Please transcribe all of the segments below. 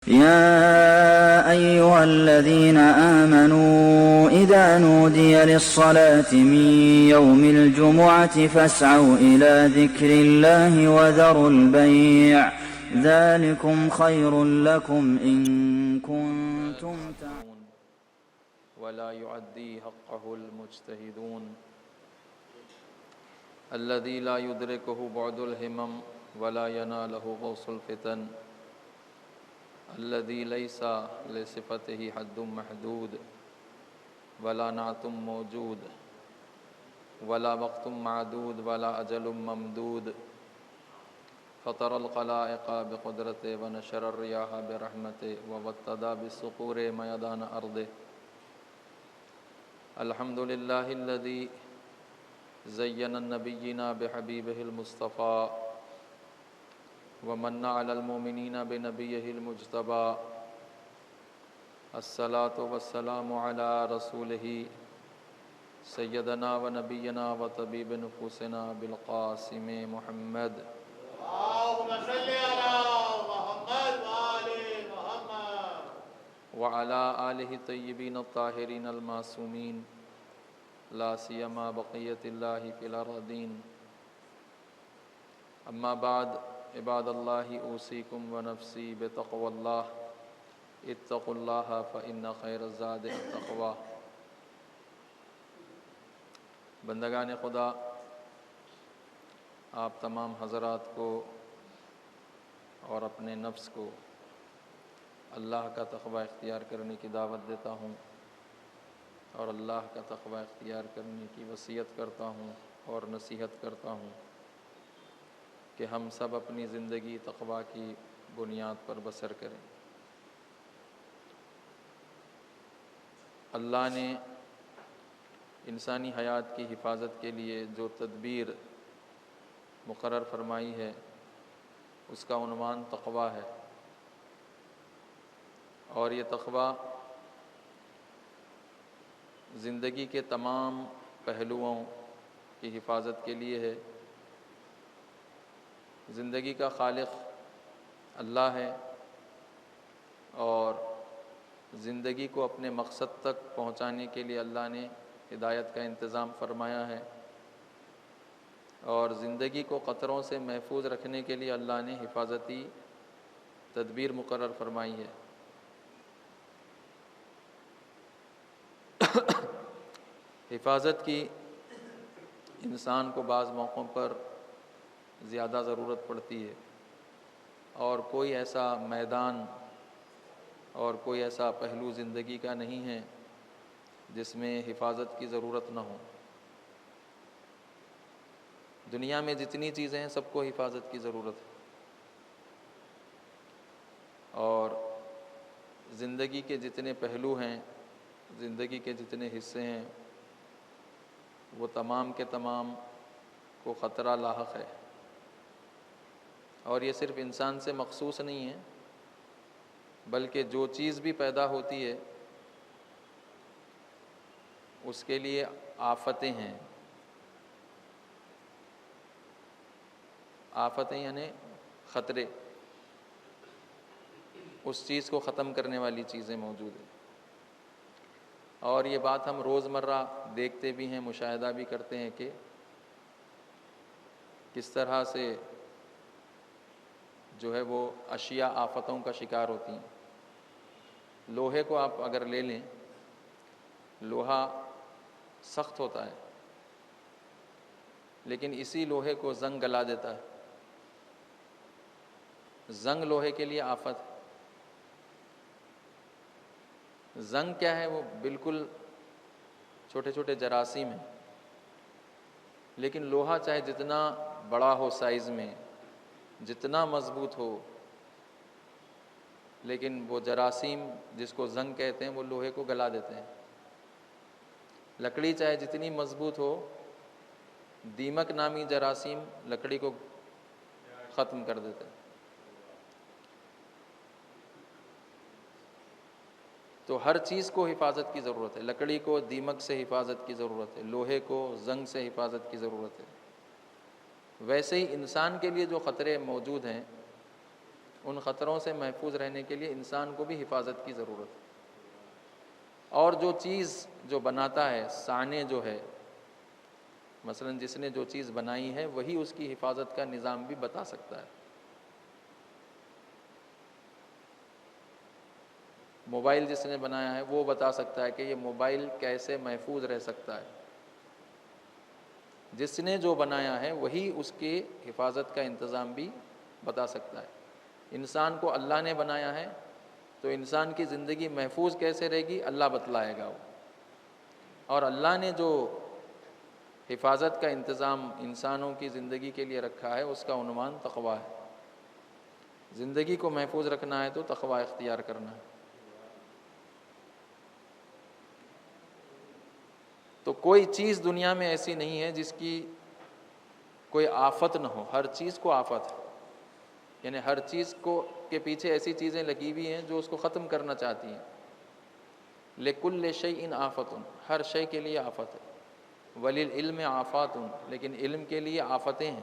يا أيها الذين آمنوا إذا نودي للصلاة من يوم الجمعة فاسعوا إلى ذكر الله وذروا البيع ذلكم خير لكم إن كنتم تعلمون. ولا يؤدي حقه المجتهدون الذي لا يدركه بعد الهمم ولا يناله غوص الفتن الذي ليس لصفته حد محدود ولا نعت موجود ولا وقت معدود ولا أجل ممدود فطر الخلائق بقدرته ونشر الرياح برحمته وابتدى بالصقور ميدان أرضه الحمد لله الذي زين النبيين بحبيبه المصطفى ومن على المؤمنين بنبيه المجتبى الصلاة والسلام على رسوله سيدنا ونبينا وطبيب نفوسنا بالقاسم محمد اللهم صل على محمد وآل محمد وعلى آله الطيبين الطاهرين المعصومين لا سيما بقية الله في الأرضين أما بعد عباد الله أوصيكم ونفسي بتقوى الله اتقوا الله فإن خير الزاد التقوى. بندگان خدا، آپ تمام حضرات کو اور اپنے نفس کو اللہ کا تقوی اختیار کرنے کی دعوت دیتا ہوں اور اللہ کا تقوی اختیار کرنے کی وصیت کرتا ہوں اور نصیحت کرتا ہوں کہ ہم سب اپنی زندگی تقوی کی بنیاد پر بسر کریں۔ اللہ نے انسانی حیات کی حفاظت کے لیے جو تدبیر مقرر فرمائی ہے اس کا عنوان تقوی ہے، اور یہ تقوی زندگی کے تمام پہلوؤں کی حفاظت کے لیے ہے۔ زندگی کا خالق اللہ ہے اور زندگی کو اپنے مقصد تک پہنچانے کے لیے اللہ نے ہدایت کا انتظام فرمایا ہے، اور زندگی کو خطروں سے محفوظ رکھنے کے لیے اللہ نے حفاظتی تدبیر مقرر فرمائی ہے۔ حفاظت کی انسان کو بعض موقعوں پر زیادہ ضرورت پڑتی ہے، اور کوئی ایسا میدان اور کوئی ایسا پہلو زندگی کا نہیں ہے جس میں حفاظت کی ضرورت نہ ہو۔ دنیا میں جتنی چیزیں ہیں سب کو حفاظت کی ضرورت ہے، اور زندگی کے جتنے پہلو ہیں، زندگی کے جتنے حصے ہیں، وہ تمام کے تمام کو خطرہ لاحق ہے، اور یہ صرف انسان سے مخصوص نہیں ہے بلکہ جو چیز بھی پیدا ہوتی ہے اس کے لیے آفتیں ہیں۔ آفتیں یعنی خطرے، اس چیز کو ختم کرنے والی چیزیں موجود ہیں، اور یہ بات ہم روزمرہ دیکھتے بھی ہیں، مشاہدہ بھی کرتے ہیں کہ کس طرح سے جو ہے وہ اشیاء آفتوں کا شکار ہوتی ہیں۔ لوہے کو آپ اگر لے لیں، لوہا سخت ہوتا ہے لیکن اسی لوہے کو زنگ گلا دیتا ہے۔ زنگ لوہے کے لیے آفت ہے۔ زنگ کیا ہے؟ وہ بالکل چھوٹے چھوٹے جراثیم ہیں، لیکن لوہا چاہے جتنا بڑا ہو سائز میں، جتنا مضبوط ہو، لیکن وہ جراثیم جس کو زنگ کہتے ہیں وہ لوہے کو گلا دیتے ہیں۔ لکڑی چاہے جتنی مضبوط ہو، دیمک نامی جراثیم لکڑی کو ختم کر دیتے ہیں۔ تو ہر چیز کو حفاظت کی ضرورت ہے۔ لکڑی کو دیمک سے حفاظت کی ضرورت ہے، لوہے کو زنگ سے حفاظت کی ضرورت ہے۔ ویسے ہی انسان کے لیے جو خطرے موجود ہیں ان خطروں سے محفوظ رہنے کے لیے انسان کو بھی حفاظت کی ضرورت ہے۔ اور جو چیز جو بناتا ہے، صانع جو ہے، مثلا جس نے جو چیز بنائی ہے وہی اس کی حفاظت کا نظام بھی بتا سکتا ہے۔ موبائل جس نے بنایا ہے وہ بتا سکتا ہے کہ یہ موبائل کیسے محفوظ رہ سکتا ہے۔ جس نے جو بنایا ہے وہی اس کے حفاظت کا انتظام بھی بتا سکتا ہے۔ انسان کو اللہ نے بنایا ہے تو انسان کی زندگی محفوظ کیسے رہے گی اللہ بتلائے گا وہ، اور اللہ نے جو حفاظت کا انتظام انسانوں کی زندگی کے لیے رکھا ہے اس کا عنوان تقویٰ ہے۔ زندگی کو محفوظ رکھنا ہے تو تقویٰ اختیار کرنا ہے۔ تو کوئی چیز دنیا میں ایسی نہیں ہے جس کی کوئی آفت نہ ہو، ہر چیز کو آفت ہے، یعنی ہر چیز کو کے پیچھے ایسی چیزیں لگی ہوئی ہیں جو اس کو ختم کرنا چاہتی ہیں۔ لِكُلِّ شَيْءٍ آفَةٌ، ہر شے کے لیے آفت ہے۔ وَلِلْعِلْمِ آفَاتٌ، لیکن علم کے لیے آفتیں ہیں۔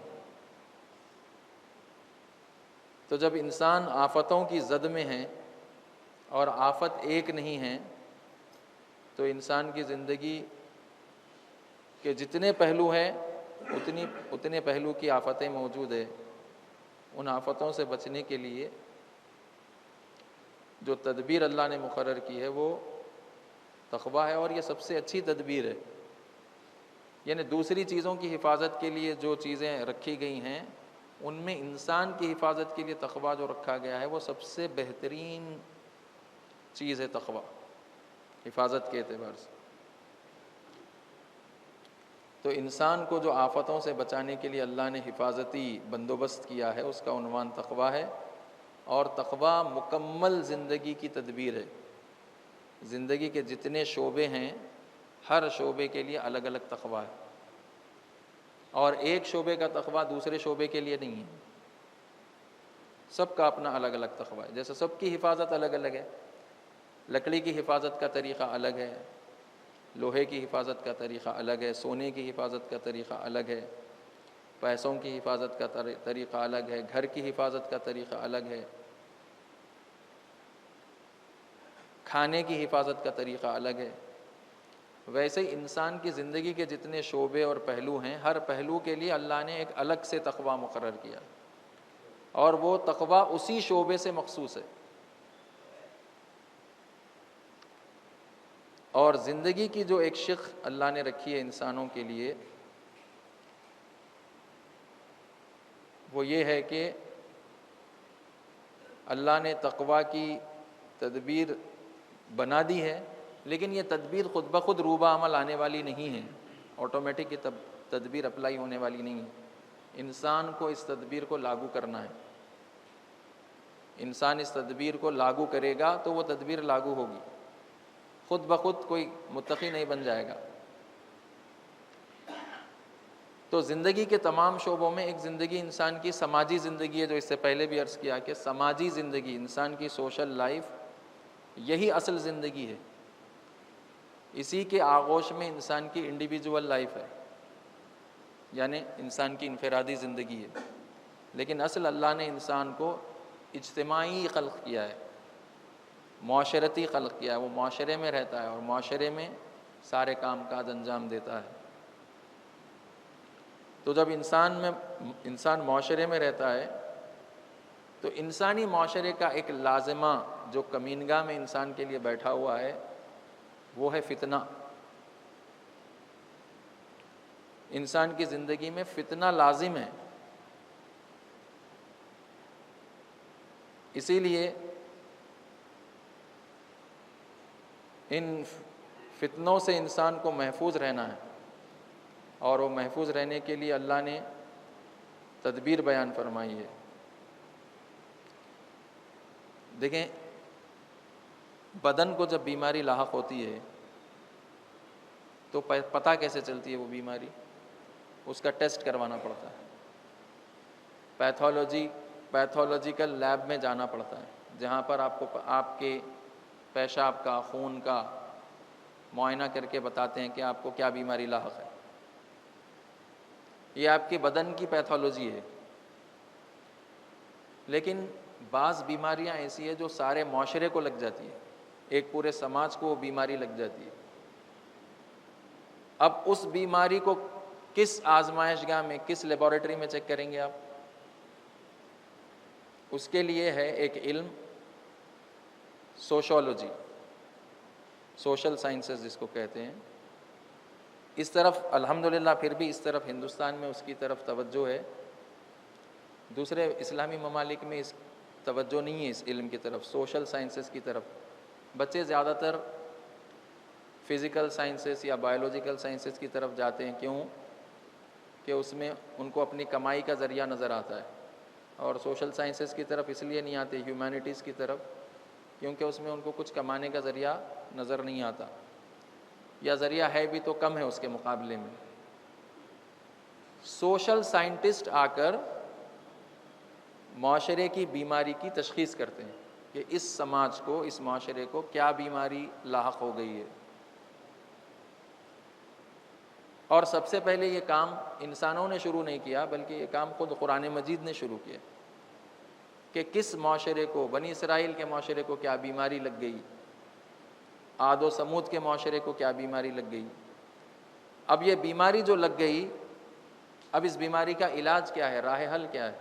تو جب انسان آفتوں کی زد میں ہے اور آفت ایک نہیں ہے تو انسان کی زندگی کے جتنے پہلو ہیں اتنے پہلو کی آفتیں موجود ہے۔ ان آفتوں سے بچنے کے لیے جو تدبیر اللہ نے مقرر کی ہے وہ تقویٰ ہے، اور یہ سب سے اچھی تدبیر ہے۔ یعنی دوسری چیزوں کی حفاظت کے لیے جو چیزیں رکھی گئی ہیں ان میں انسان کی حفاظت کے لیے تقویٰ جو رکھا گیا ہے وہ سب سے بہترین چیز ہے۔ تقویٰ حفاظت کے اعتبار سے تو انسان کو جو آفتوں سے بچانے کے لیے اللہ نے حفاظتی بندوبست کیا ہے اس کا عنوان تقویٰ ہے، اور تقویٰ مکمل زندگی کی تدبیر ہے۔ زندگی کے جتنے شعبے ہیں ہر شعبے کے لیے الگ الگ تقویٰ ہے، اور ایک شعبے کا تقویٰ دوسرے شعبے کے لیے نہیں ہے، سب کا اپنا الگ الگ تقویٰ ہے۔ جیسے سب کی حفاظت الگ الگ ہے، لکڑی کی حفاظت کا طریقہ الگ ہے، لوہے کی حفاظت کا طریقہ الگ ہے، سونے کی حفاظت کا طریقہ الگ ہے، پیسوں کی حفاظت کا طریقہ الگ ہے، گھر کی حفاظت کا طریقہ الگ ہے، کھانے کی حفاظت کا طریقہ الگ ہے۔ ویسے ہی انسان کی زندگی کے جتنے شعبے اور پہلو ہیں ہر پہلو کے لیے اللہ نے ایک الگ سے تقویٰ مقرر کیا، اور وہ تقویٰ اسی شعبے سے مخصوص ہے۔ اور زندگی کی جو ایک شق اللہ نے رکھی ہے انسانوں کے لیے وہ یہ ہے کہ اللہ نے تقویٰ کی تدبیر بنا دی ہے، لیکن یہ تدبیر خود بخود روبہ عمل آنے والی نہیں ہے، آٹومیٹک یہ تدبیر اپلائی ہونے والی نہیں ہے۔ انسان کو اس تدبیر کو لاگو کرنا ہے۔ انسان اس تدبیر کو لاگو کرے گا تو وہ تدبیر لاگو ہوگی، خود بخود کوئی متقی نہیں بن جائے گا۔ تو زندگی کے تمام شعبوں میں ایک زندگی انسان کی سماجی زندگی ہے، جو اس سے پہلے بھی عرض کیا کہ سماجی زندگی، انسان کی سوشل لائف، یہی اصل زندگی ہے۔ اسی کے آغوش میں انسان کی انڈیویجول لائف ہے، یعنی انسان کی انفرادی زندگی ہے، لیکن اصل اللہ نے انسان کو اجتماعی خلق کیا ہے، معاشرتی خلق کیا ہے۔ وہ معاشرے میں رہتا ہے اور معاشرے میں سارے کام کاج انجام دیتا ہے۔ تو جب انسان معاشرے میں رہتا ہے تو انسانی معاشرے کا ایک لازمہ جو کمینگاہ میں انسان کے لیے بیٹھا ہوا ہے وہ ہے فتنہ۔ انسان کی زندگی میں فتنہ لازم ہے، اسی لیے ان فتنوں سے انسان کو محفوظ رہنا ہے، اور وہ محفوظ رہنے کے لیے اللہ نے تدبیر بیان فرمائی ہے۔ دیکھیں، بدن کو جب بیماری لاحق ہوتی ہے تو پتہ کیسے چلتی ہے وہ بیماری؟ اس کا ٹیسٹ کروانا پڑتا ہے، پیتھولوجیکل لیب میں جانا پڑتا ہے، جہاں پر آپ کے پیشاب کا، خون کا معائنہ کر کے بتاتے ہیں کہ آپ کو کیا بیماری لاحق ہے۔ یہ آپ کے بدن کی پیتھولوجی ہے، لیکن بعض بیماریاں ایسی ہیں جو سارے معاشرے کو لگ جاتی ہے، ایک پورے سماج کو وہ بیماری لگ جاتی ہے۔ اب اس بیماری کو کس آزمائش گاہ میں، کس لیبارٹری میں چیک کریں گے آپ؟ اس کے لیے ہے ایک علم سوشولوجی، سوشل سائنسز جس کو کہتے ہیں۔ اس طرف الحمدللہ پھر بھی اس طرف ہندوستان میں اس کی طرف توجہ ہے، دوسرے اسلامی ممالک میں اس توجہ نہیں ہے اس علم کی طرف، سوشل سائنسز کی طرف۔ بچے زیادہ تر فزیکل سائنسز یا بایولوجیکل سائنسز کی طرف جاتے ہیں، کیوں کہ اس میں ان کو اپنی کمائی کا ذریعہ نظر آتا ہے، اور سوشل سائنسز کی طرف اس لیے نہیں آتے، ہیومینٹیز کی طرف، کیونکہ اس میں ان کو کچھ کمانے کا ذریعہ نظر نہیں آتا، یا ذریعہ ہے بھی تو کم ہے اس کے مقابلے میں۔ سوشل سائنٹسٹ آ کر معاشرے کی بیماری کی تشخیص کرتے ہیں کہ اس سماج کو، اس معاشرے کو کیا بیماری لاحق ہو گئی ہے۔ اور سب سے پہلے یہ کام انسانوں نے شروع نہیں کیا، بلکہ یہ کام خود قرآن مجید نے شروع کیا کہ کس معاشرے کو، بنی اسرائیل کے معاشرے کو کیا بیماری لگ گئی، عاد و سمود کے معاشرے کو کیا بیماری لگ گئی۔ اب یہ بیماری جو لگ گئی، اب اس بیماری کا علاج کیا ہے، راہ حل کیا ہے،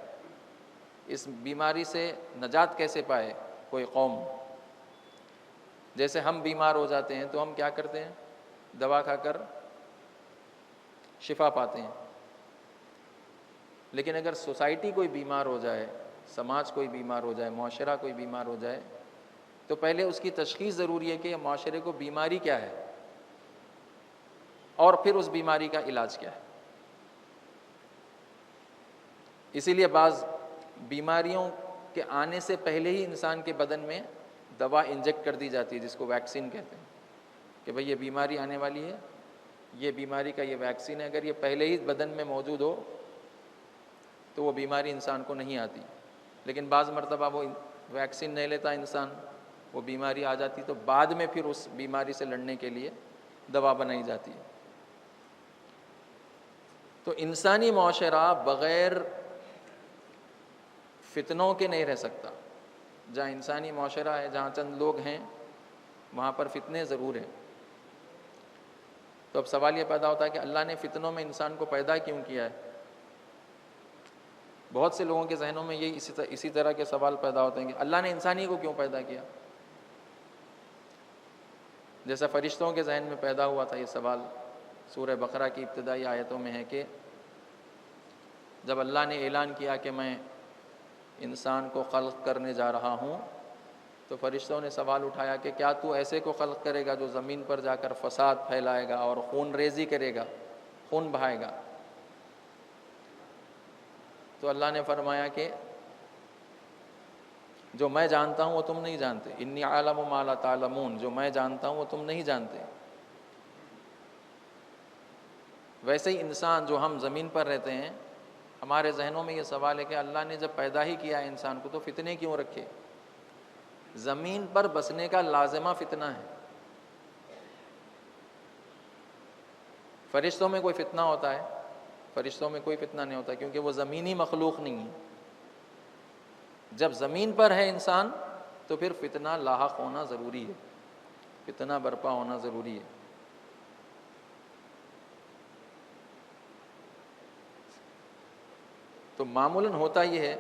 اس بیماری سے نجات کیسے پائے کوئی قوم۔ جیسے ہم بیمار ہو جاتے ہیں تو ہم کیا کرتے ہیں، دوا کھا کر شفا پاتے ہیں، لیکن اگر سوسائٹی کوئی بیمار ہو جائے، سماج کوئی بیمار ہو جائے، معاشرہ کوئی بیمار ہو جائے، تو پہلے اس کی تشخیص ضروری ہے کہ یہ معاشرے کو بیماری کیا ہے، اور پھر اس بیماری کا علاج کیا ہے۔ اسی لیے بعض بیماریوں کے آنے سے پہلے ہی انسان کے بدن میں دوا انجیکٹ کر دی جاتی ہے، جس کو ویکسین کہتے ہیں، کہ بھئی یہ بیماری آنے والی ہے، یہ بیماری کا یہ ویکسین ہے، اگر یہ پہلے ہی بدن میں موجود ہو تو وہ بیماری انسان کو نہیں آتی۔ لیکن بعض مرتبہ وہ ویکسین نہیں لیتا انسان، وہ بیماری آ جاتی، تو بعد میں پھر اس بیماری سے لڑنے کے لیے دوا بنائی جاتی ہے۔ تو انسانی معاشرہ بغیر فتنوں کے نہیں رہ سکتا۔ جہاں انسانی معاشرہ ہے، جہاں چند لوگ ہیں، وہاں پر فتنے ضرور ہیں۔ تو اب سوال یہ پیدا ہوتا ہے کہ اللہ نے فتنوں میں انسان کو پیدا کیوں کیا ہے؟ بہت سے لوگوں کے ذہنوں میں یہی اسی طرح کے سوال پیدا ہوتے ہیں کہ اللہ نے انسانی کو کیوں پیدا کیا؟ جیسا فرشتوں کے ذہن میں پیدا ہوا تھا یہ سوال، سورہ بقرہ کی ابتدائی آیتوں میں ہے کہ جب اللہ نے اعلان کیا کہ میں انسان کو خلق کرنے جا رہا ہوں، تو فرشتوں نے سوال اٹھایا کہ کیا تو ایسے کو خلق کرے گا جو زمین پر جا کر فساد پھیلائے گا اور خون ریزی کرے گا، خون بہائے گا؟ تو اللہ نے فرمایا کہ جو میں جانتا ہوں وہ تم نہیں جانتے، انی اعلم ما لا تعلمون، جو میں جانتا ہوں وہ تم نہیں جانتے۔ ویسے ہی انسان جو ہم زمین پر رہتے ہیں، ہمارے ذہنوں میں یہ سوال ہے کہ اللہ نے جب پیدا ہی کیا ہے انسان کو تو فتنے کیوں رکھے؟ زمین پر بسنے کا لازمہ فتنہ ہے۔ فرشتوں میں کوئی فتنہ ہوتا ہے؟ فرشتوں میں کوئی فتنہ نہیں ہوتا، کیونکہ وہ زمینی مخلوق نہیں ہے۔ جب زمین پر ہے انسان تو پھر فتنہ لاحق ہونا ضروری ہے، فتنہ برپا ہونا ضروری ہے۔ تو معمولاً ہوتا یہ ہے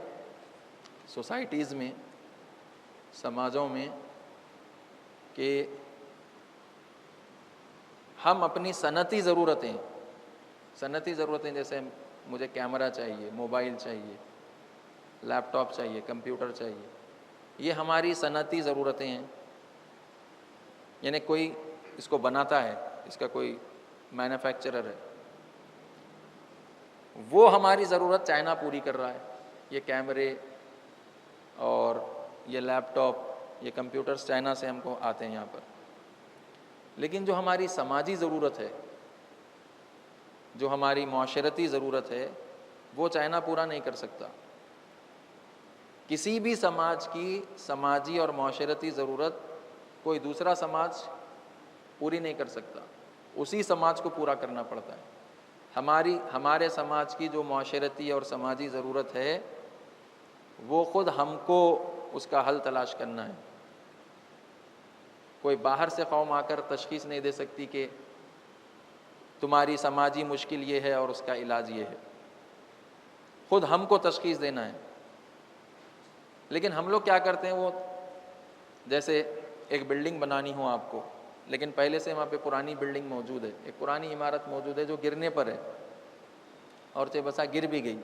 سوسائٹیز میں، سماجوں میں، کہ ہم اپنی صنعتی ضرورتیں جیسے مجھے کیمرہ چاہیے، موبائل چاہیے، لیپ ٹاپ چاہیے، کمپیوٹر چاہیے، یہ ہماری صنعتی ضرورتیں ہیں۔ یعنی کوئی اس کو بناتا ہے، اس کا کوئی مینوفیکچرر ہے، وہ ہماری ضرورت چائنا پوری کر رہا ہے۔ یہ کیمرے اور یہ لیپ ٹاپ، یہ کمپیوٹرز چائنا سے ہم کو آتے ہیں یہاں پر۔ لیکن جو ہماری سماجی ضرورت ہے، جو ہماری معاشرتی ضرورت ہے، وہ چائنا پورا نہیں کر سکتا۔ کسی بھی سماج کی سماجی اور معاشرتی ضرورت کوئی دوسرا سماج پوری نہیں کر سکتا، اسی سماج کو پورا کرنا پڑتا ہے۔ ہمارے سماج کی جو معاشرتی اور سماجی ضرورت ہے وہ خود ہم کو اس کا حل تلاش کرنا ہے. کوئی باہر سے قوم آ کر تشخیص نہیں دے سکتی کہ تمہاری سماجی مشکل یہ ہے اور اس کا علاج یہ ہے. خود ہم کو تشخیص دینا ہے. لیکن ہم لوگ کیا کرتے ہیں، وہ جیسے ایک بلڈنگ بنانی ہو آپ کو، لیکن پہلے سے وہاں پہ پرانی بلڈنگ موجود ہے، ایک پرانی عمارت موجود ہے جو گرنے پر ہے، اور چہ بسا گر بھی گئی.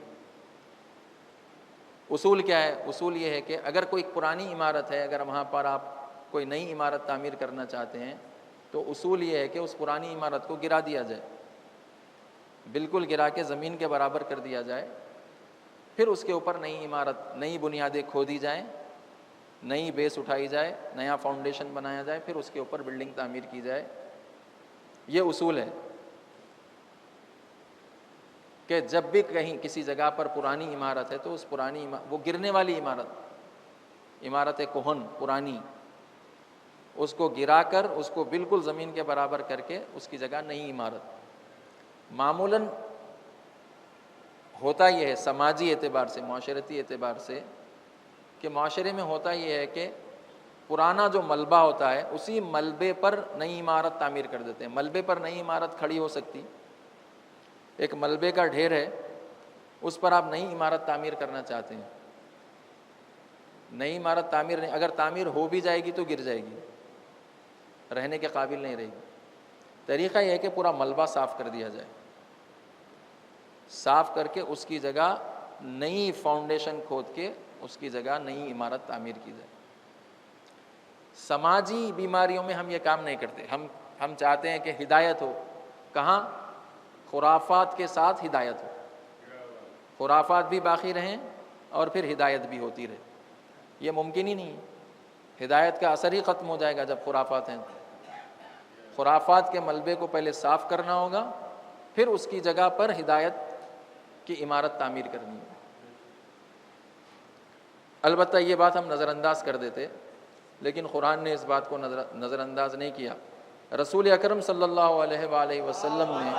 اصول کیا ہے؟ اصول یہ ہے کہ اگر کوئی پرانی عمارت ہے، اگر وہاں پر آپ کوئی نئی عمارت تعمیر کرنا چاہتے ہیں تو اصول یہ ہے کہ اس پرانی عمارت کو گرا دیا جائے، بالکل گرا کے زمین کے برابر کر دیا جائے. پھر اس کے اوپر نئی عمارت، نئی بنیادیں کھودی جائیں، نئی بیس اٹھائی جائے، نیا فاؤنڈیشن بنایا جائے، پھر اس کے اوپر بلڈنگ تعمیر کی جائے. یہ اصول ہے کہ جب بھی کہیں کسی جگہ پر پرانی عمارت ہے تو اس پرانی وہ گرنے والی عمارت کہن پرانی، اس کو گرا کر اس کو بالکل زمین کے برابر کر کے اس کی جگہ نئی عمارت. معمولاً ہوتا یہ ہے سماجی اعتبار سے، معاشرتی اعتبار سے، کہ معاشرے میں ہوتا یہ ہے کہ پرانا جو ملبہ ہوتا ہے اسی ملبے پر نئی عمارت تعمیر کر دیتے ہیں. ملبے پر نئی عمارت کھڑی ہو سکتی، ایک ملبے کا ڈھیر ہے، اس پر آپ نئی عمارت تعمیر کرنا چاہتے ہیں، نئی عمارت تعمیر نہیں، اگر تعمیر ہو بھی جائے گی تو گر جائے گی، رہنے کے قابل نہیں رہے گی. طریقہ یہ ہے کہ پورا ملبہ صاف کر دیا جائے، صاف کر کے اس کی جگہ نئی فاؤنڈیشن کھود کے اس کی جگہ نئی عمارت تعمیر کی جائے. سماجی بیماریوں میں ہم یہ کام نہیں کرتے. ہم چاہتے ہیں کہ ہدایت ہو. کہاں؟ خرافات کے ساتھ ہدایت ہو، خرافات بھی باقی رہیں اور پھر ہدایت بھی ہوتی رہے. یہ ممکن ہی نہیں ہے. ہدایت کا اثر ہی ختم ہو جائے گا جب خرافات ہیں. خرافات کے ملبے کو پہلے صاف کرنا ہوگا، پھر اس کی جگہ پر ہدایت کی عمارت تعمیر کرنی ہے. البتہ یہ بات ہم نظر انداز کر دیتے، لیکن قرآن نے اس بات کو نظر انداز نہیں کیا. رسول اکرم صلی اللہ علیہ وآلہ وسلم نے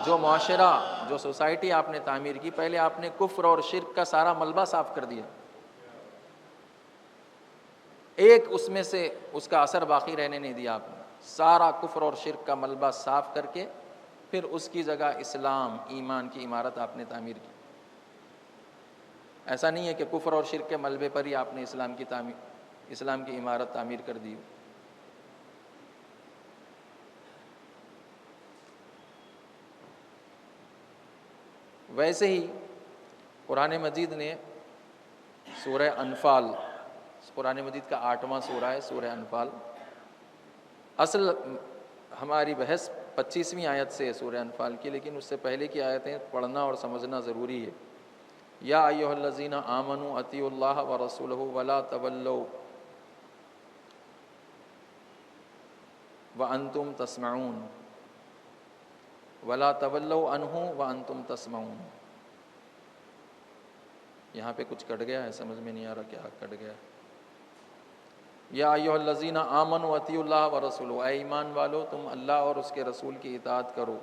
جو معاشرہ، جو سوسائٹی آپ نے تعمیر کی، پہلے آپ نے کفر اور شرک کا سارا ملبہ صاف کر دیا. ایک اس میں سے اس کا اثر باقی رہنے نہیں دیا. آپ نے سارا کفر اور شرک کا ملبہ صاف کر کے پھر اس کی جگہ اسلام، ایمان کی عمارت آپ نے تعمیر کی. ایسا نہیں ہے کہ کفر اور شرک کے ملبے پر ہی آپ نے اسلام کی عمارت تعمیر کر دی. ویسے ہی قرآن مجید نے سورہ انفال، قرآن مجید کا 8واں سورہ ہے سورہ انفال. اصل ہماری بحث 25ویں آیت سے ہے سورہ انفال کی، لیکن اس سے پہلے کی آیتیں پڑھنا اور سمجھنا ضروری ہے. یا ایھا الذین آمنوا اطیعوا اللہ ورسولہ ولا تولوا وانتم تسمعون ولا تولوا عنہ وانتم تسمعون. یہاں پہ کچھ کٹ گیا ہے، سمجھ میں نہیں آ رہا کیا کٹ گیا. یا ایھا الذین آمنوا اطیعوا اللہ ورسولہ، اے ایمان والو تم اللہ اور اس کے رسول کی اطاعت کرو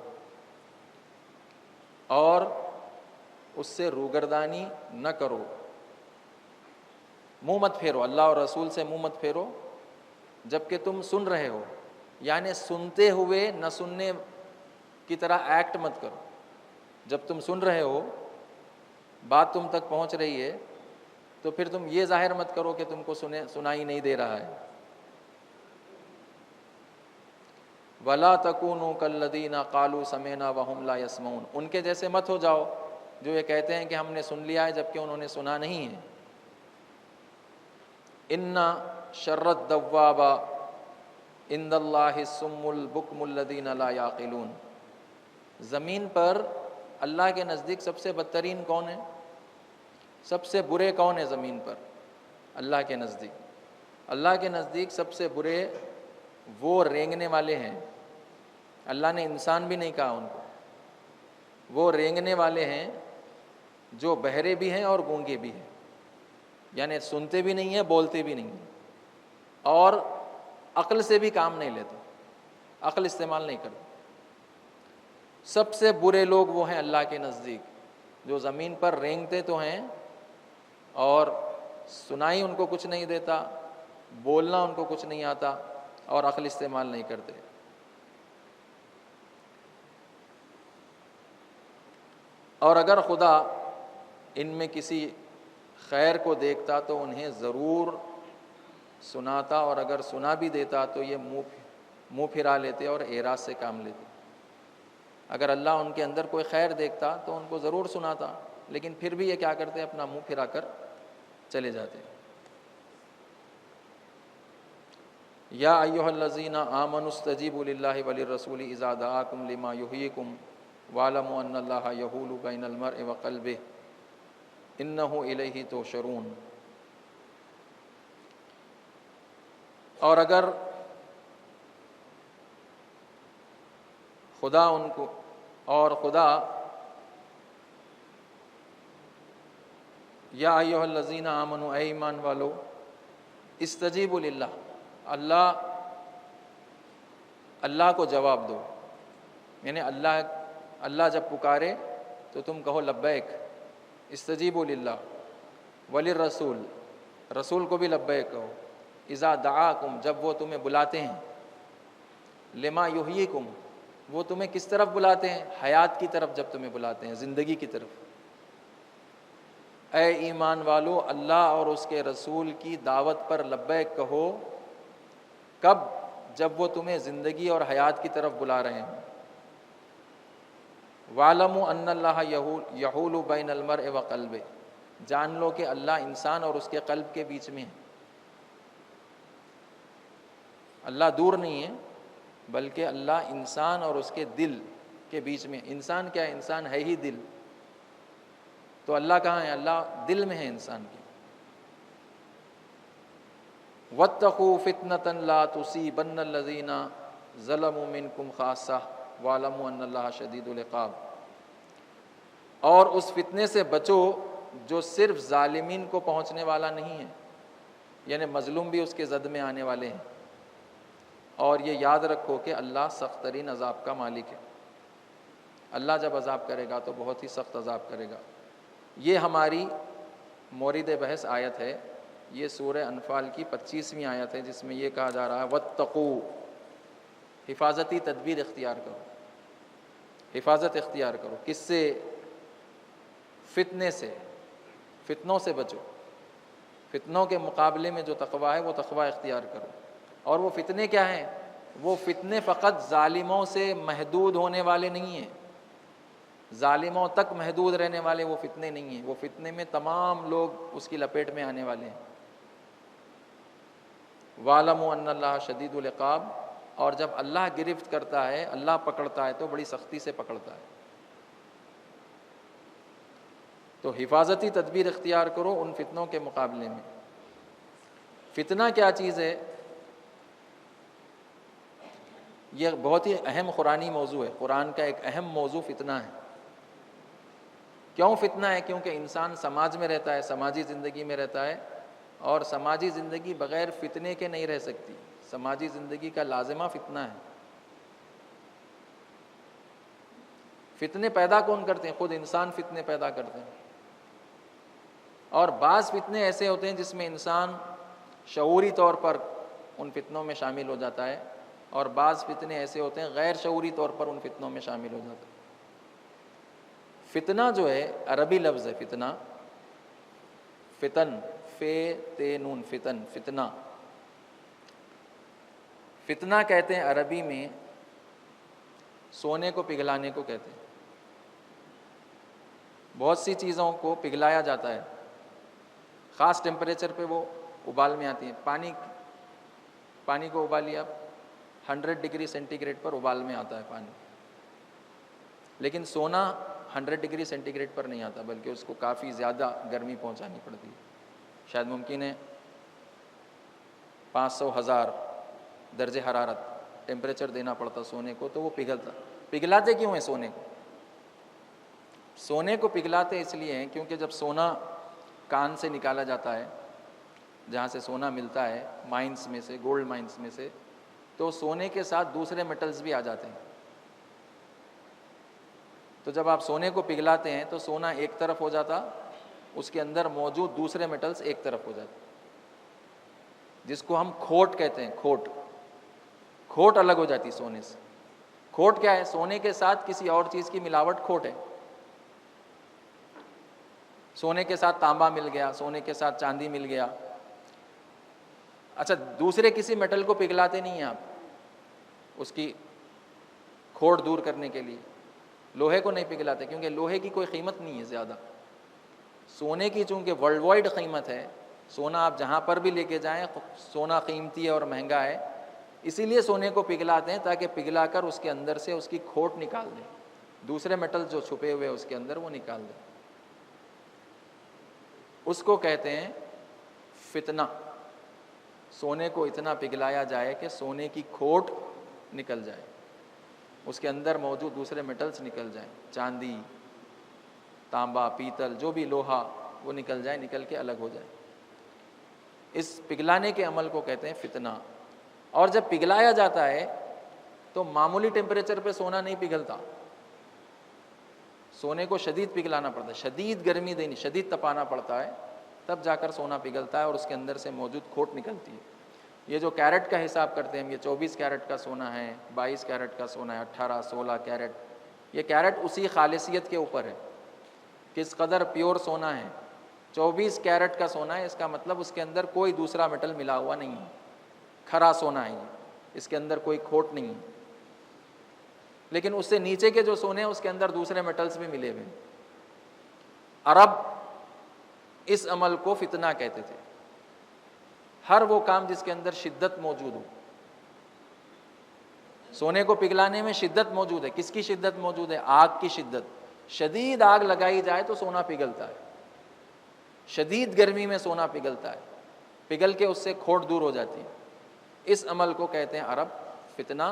اور اس سے روگردانی نہ کرو. منہ مت پھیرو، اللہ اور رسول سے منہ مت پھیرو جبکہ تم سن رہے ہو. یعنی سنتے ہوئے نہ سننے کی طرح ایکٹ مت کرو. جب تم سن رہے ہو، بات تم تک پہنچ رہی ہے، تو پھر تم یہ ظاہر مت کرو کہ تم کو سنائی نہیں دے رہا ہے. وَلَا تَكُونُوا كَالَّذِينَ قَالُوا سَمِعْنَا وَهُمْ لَا يَسْمَعُونَ. ان کے جیسے مت ہو جاؤ جو یہ کہتے ہیں کہ ہم نے سن لیا ہے جبکہ انہوں نے سنا نہیں ہے. إِنَّ شَرَّ الدَّوَّابَ عِندَ اللَّهِ الصُّمُّ الْبُكْمُ الَّذِينَ لَا يَعْقِلُونَ. زمین پر اللہ کے نزدیک سب سے بدترین کون ہے؟ سب سے برے کون ہیں زمین پر؟ اللہ کے نزدیک. اللہ کے نزدیک سب سے برے وہ رینگنے والے ہیں. اللہ نے انسان بھی نہیں کہا ان کو. وہ رینگنے والے ہیں جو بہرے بھی ہیں اور گونگے بھی ہیں، یعنی سنتے بھی نہیں ہیں، بولتے بھی نہیں ہیں، اور عقل سے بھی کام نہیں لیتے، عقل استعمال نہیں کرتے. سب سے برے لوگ وہ ہیں اللہ کے نزدیک جو زمین پر رینگتے تو ہیں اور سنائی ان کو کچھ نہیں دیتا، بولنا ان کو کچھ نہیں آتا اور عقل استعمال نہیں کرتے۔ اور اگر خدا ان میں کسی خیر کو دیکھتا تو انہیں ضرور سناتا، اور اگر سنا بھی دیتا تو یہ منہ پھرا لیتے اور اعراض سے کام لیتے۔ اگر اللہ ان کے اندر کوئی خیر دیکھتا تو ان کو ضرور سناتا، لیکن پھر بھی یہ کیا کرتے، اپنا منہ پھرا کر چلے جاتے۔ یا ایھا الذین آمنوا استجیبوا للہ وللرسول اذا دعاکم لما یحییکم واعلموا ان اللہ یحول بین المرء وقلبہ انہ الیہ تحشرون۔ اور اگر خدا یا ایھا الذین آمنوا، اے ایمان والو، استجیبوا للہ، اللہ کو جواب دو، یعنی اللہ جب پکارے تو تم کہو لبیک، استجیبوا للہ، وللرسول، رسول کو بھی لبیک کہو، اذا دعاکم، جب وہ تمہیں بلاتے ہیں، لما یحییکم، وہ تمہیں کس طرف بلاتے ہیں، حیات کی طرف جب تمہیں بلاتے ہیں، زندگی کی طرف۔ اے ایمان والو، اللہ اور اس کے رسول کی دعوت پر لبیک کہو، کب؟ جب وہ تمہیں زندگی اور حیات کی طرف بلا رہے ہیں۔ وَاعْلَمُوا أَنَّ اللَّهَ يَحُولُ بَيْنَ الْمَرْءِ وَقَلْبِهِ، جان لو کہ اللہ انسان اور اس کے قلب کے بیچ میں ہے۔ اللہ دور نہیں ہے، بلکہ اللہ انسان اور اس کے دل کے بیچ میں۔ انسان کیا ہے؟ انسان ہے ہی دل، تو اللہ کہاں ہے؟ اللہ دل میں ہے انسان کے۔ وَاتَّقُوا فِتْنَةً لَا تُصِيبَنَّ الَّذِينَ ظَلَمُوا مِنْكُمْ خَاصَّةً وَاعْلَمُوا أَنَّ اللَّهَ شَدِيدُ الْعِقَابِ، اور اس فتنے سے بچو جو صرف ظالمین کو پہنچنے والا نہیں ہے، یعنی مظلوم بھی اس کے زد میں آنے والے ہیں، اور یہ یاد رکھو کہ اللہ سخت ترین عذاب کا مالک ہے۔ اللہ جب عذاب کرے گا تو بہت ہی سخت عذاب کرے گا۔ یہ ہماری مورد بحث آیت ہے، یہ سورہ انفال کی 25ویں آیت ہے، جس میں یہ کہا جا رہا ہے وَاتَّقُوا، حفاظتی تدبیر اختیار کرو، حفاظت اختیار کرو۔ کس سے؟ فتنے سے، فتنوں سے بچو۔ فتنوں کے مقابلے میں جو تقویٰ ہے وہ تقویٰ اختیار کرو۔ اور وہ فتنے کیا ہیں؟ وہ فتنے فقط ظالموں سے محدود ہونے والے نہیں ہیں، ظالموں تک محدود رہنے والے وہ فتنے نہیں ہیں، وہ فتنے میں تمام لوگ اس کی لپیٹ میں آنے والے ہیں۔ وَاعْلَمُوا أَنَّ اللَّهَ شَدِيدُ الْعِقَابِ، اور جب اللہ گرفت کرتا ہے، اللہ پکڑتا ہے تو بڑی سختی سے پکڑتا ہے۔ تو حفاظتی تدبیر اختیار کرو ان فتنوں کے مقابلے میں۔ فتنہ کیا چیز ہے؟ یہ بہت ہی اہم قرآنی موضوع ہے، قرآن کا ایک اہم موضوع فتنہ ہے۔ کیوں فتنہ ہے؟ کیونکہ انسان سماج میں رہتا ہے، سماجی زندگی میں رہتا ہے، اور سماجی زندگی بغیر فتنے کے نہیں رہ سکتی۔ سماجی زندگی کا لازمہ فتنہ ہے۔ فتنے پیدا کون کرتے ہیں؟ خود انسان فتنے پیدا کرتے ہیں۔ اور بعض فتنے ایسے ہوتے ہیں جس میں انسان شعوری طور پر ان فتنوں میں شامل ہو جاتا ہے، اور بعض فتنے ایسے ہوتے ہیں غیر شعوری طور پر ان فتنوں میں شامل ہو جاتا ہے۔ فتنہ جو ہے عربی لفظ ہے، فتنہ، فتن، فے تے نون، فتن، فتنہ۔ فتنہ کہتے ہیں عربی میں سونے کو پگھلانے کو کہتے ہیں۔ بہت سی چیزوں کو پگھلایا جاتا ہے، خاص ٹیمپریچر پہ وہ ابال میں آتی ہیں۔ پانی کو ابالیے آپ، 100 ڈگری سینٹی گریڈ پر ابال میں آتا ہے پانی، لیکن سونا 100 ڈگری سینٹی گریڈ پر نہیں آتا، بلکہ اس کو کافی زیادہ گرمی پہنچانی پڑتی ہے۔ شاید ممکن ہے 500,000 درجہ حرارت ٹیمپریچر دینا پڑتا سونے کو تو وہ پگھلتا۔ پگھلاتے کیوں ہیں سونے کو؟ سونے کو پگھلاتے اس لیے ہیں کیونکہ جب سونا کان سے نکالا جاتا ہے، جہاں سے سونا ملتا ہے، مائنس میں سے، گولڈ مائنس میں سے، تو سونے کے ساتھ دوسرے میٹلز بھی آ جاتے ہیں۔ تو جب آپ سونے کو پگھلاتے ہیں تو سونا ایک طرف ہو جاتا، اس کے اندر موجود دوسرے میٹلز ایک طرف ہو جاتے، جس کو ہم کھوٹ کہتے ہیں۔ کھوٹ الگ ہو جاتی سونے سے۔ کھوٹ کیا ہے؟ سونے کے ساتھ کسی اور چیز کی ملاوٹ کھوٹ ہے۔ سونے کے ساتھ تانبا مل گیا، سونے کے ساتھ چاندی مل گیا۔ اچھا، دوسرے کسی میٹل کو پگھلاتے نہیں ہیں آپ اس کی کھوٹ دور کرنے کے لیے۔ لوہے کو نہیں پگھلاتے کیونکہ لوہے کی کوئی قیمت نہیں ہے زیادہ۔ سونے کی چونکہ ورلڈ وائڈ قیمت ہے، سونا آپ جہاں پر بھی لے کے جائیں سونا قیمتی ہے اور مہنگا ہے، اسی لیے سونے کو پگھلاتے ہیں تاکہ پگھلا کر اس کے اندر سے اس کی کھوٹ نکال دیں، دوسرے میٹل جو چھپے ہوئے اس کے اندر وہ نکال دیں۔ اس کو کہتے ہیں فتنہ۔ سونے کو اتنا پگھلایا جائے کہ سونے کی کھوٹ نکل جائے، اس کے اندر موجود دوسرے میٹلز نکل جائیں، چاندی، تانبا، پیتل، جو بھی لوہا، وہ نکل جائے، نکل کے الگ ہو جائے۔ اس پگھلانے کے عمل کو کہتے ہیں فتنہ۔ اور جب پگھلایا جاتا ہے تو معمولی ٹیمپریچر پہ سونا نہیں پگھلتا، سونے کو شدید پگھلانا پڑتا ہے، شدید گرمی دینی، شدید تپانا پڑتا ہے، تب جا کر سونا پگھلتا ہے اور اس کے اندر سے موجود کھوٹ نکلتی ہے۔ یہ جو کیرٹ کا حساب کرتے ہیں ہم، یہ 24 کیرٹ کا سونا ہے، 22 کیرٹ کا سونا ہے، 18، 16 کیرٹ، یہ کیرٹ اسی خالصیت کے اوپر ہے، کس قدر پیور سونا ہے۔ 24 کیرٹ کا سونا ہے، اس کا مطلب اس کے اندر کوئی دوسرا میٹل ملا ہوا نہیں ہے، کھرا سونا ہے یہ، اس کے اندر کوئی کھوٹ نہیں ہے۔ لیکن اس سے نیچے کے جو سونے ہیں اس کے اندر دوسرے میٹلز بھی ملے ہوئے ہیں۔ عرب اس عمل کو فتنہ کہتے تھے۔ ہر وہ کام جس کے اندر شدت موجود ہو، سونے کو پگھلانے میں شدت موجود ہے۔ کس کی شدت موجود ہے؟ آگ کی شدت۔ شدید آگ لگائی جائے تو سونا پگھلتا ہے، شدید گرمی میں سونا پگھلتا ہے، پگھل کے اس سے کھوٹ دور ہو جاتی ہے۔ اس عمل کو کہتے ہیں عرب فتنہ،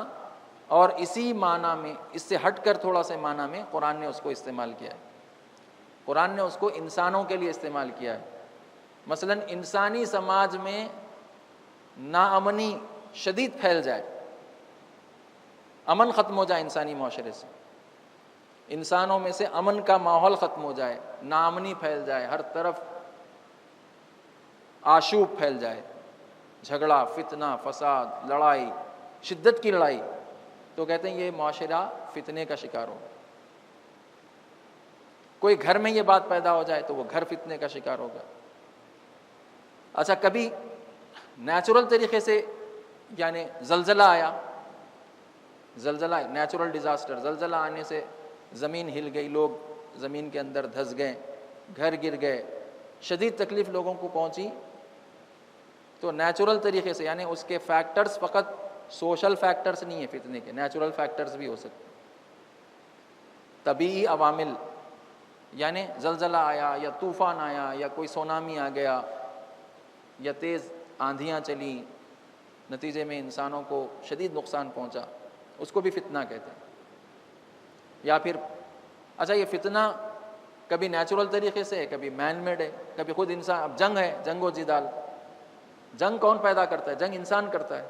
اور اسی معنی میں، اس سے ہٹ کر تھوڑا سا معنی میں قرآن نے اس کو استعمال کیا ہے۔ قرآن نے اس کو انسانوں کے لیے استعمال کیا ہے۔ مثلا انسانی سماج میں ناامنی شدید پھیل جائے، امن ختم ہو جائے انسانی معاشرے سے، انسانوں میں سے امن کا ماحول ختم ہو جائے، ناامنی پھیل جائے، ہر طرف آشوب پھیل جائے، جھگڑا، فتنہ، فساد، لڑائی، شدت کی لڑائی، تو کہتے ہیں یہ معاشرہ فتنے کا شکار ہوگا۔ کوئی گھر میں یہ بات پیدا ہو جائے تو وہ گھر فتنے کا شکار ہوگا۔ اچھا، کبھی نیچرل طریقے سے، یعنی زلزلہ آیا، زلزلہ نیچرل ڈیزاسٹر، زلزلہ آنے سے زمین ہل گئی، لوگ زمین کے اندر دھس گئے، گھر گر گئے، شدید تکلیف لوگوں کو پہنچی، تو نیچرل طریقے سے، یعنی اس کے فیکٹرز فقط سوشل فیکٹرز نہیں ہیں فتنے کے، نیچرل فیکٹرز بھی ہو سکتے ہیں۔ طبعی عوامل، یعنی زلزلہ آیا یا طوفان آیا یا کوئی سونامی آ گیا یا تیز آندھیاں چلیں، نتیجے میں انسانوں کو شدید نقصان پہنچا، اس کو بھی فتنہ کہتے ہیں۔ یا پھر اچھا، یہ فتنہ کبھی نیچرل طریقے سے ہے، کبھی مین میڈ ہے، کبھی خود انسان۔ اب جنگ ہے، جنگ و جدال، جنگ کون پیدا کرتا ہے؟ جنگ انسان کرتا ہے۔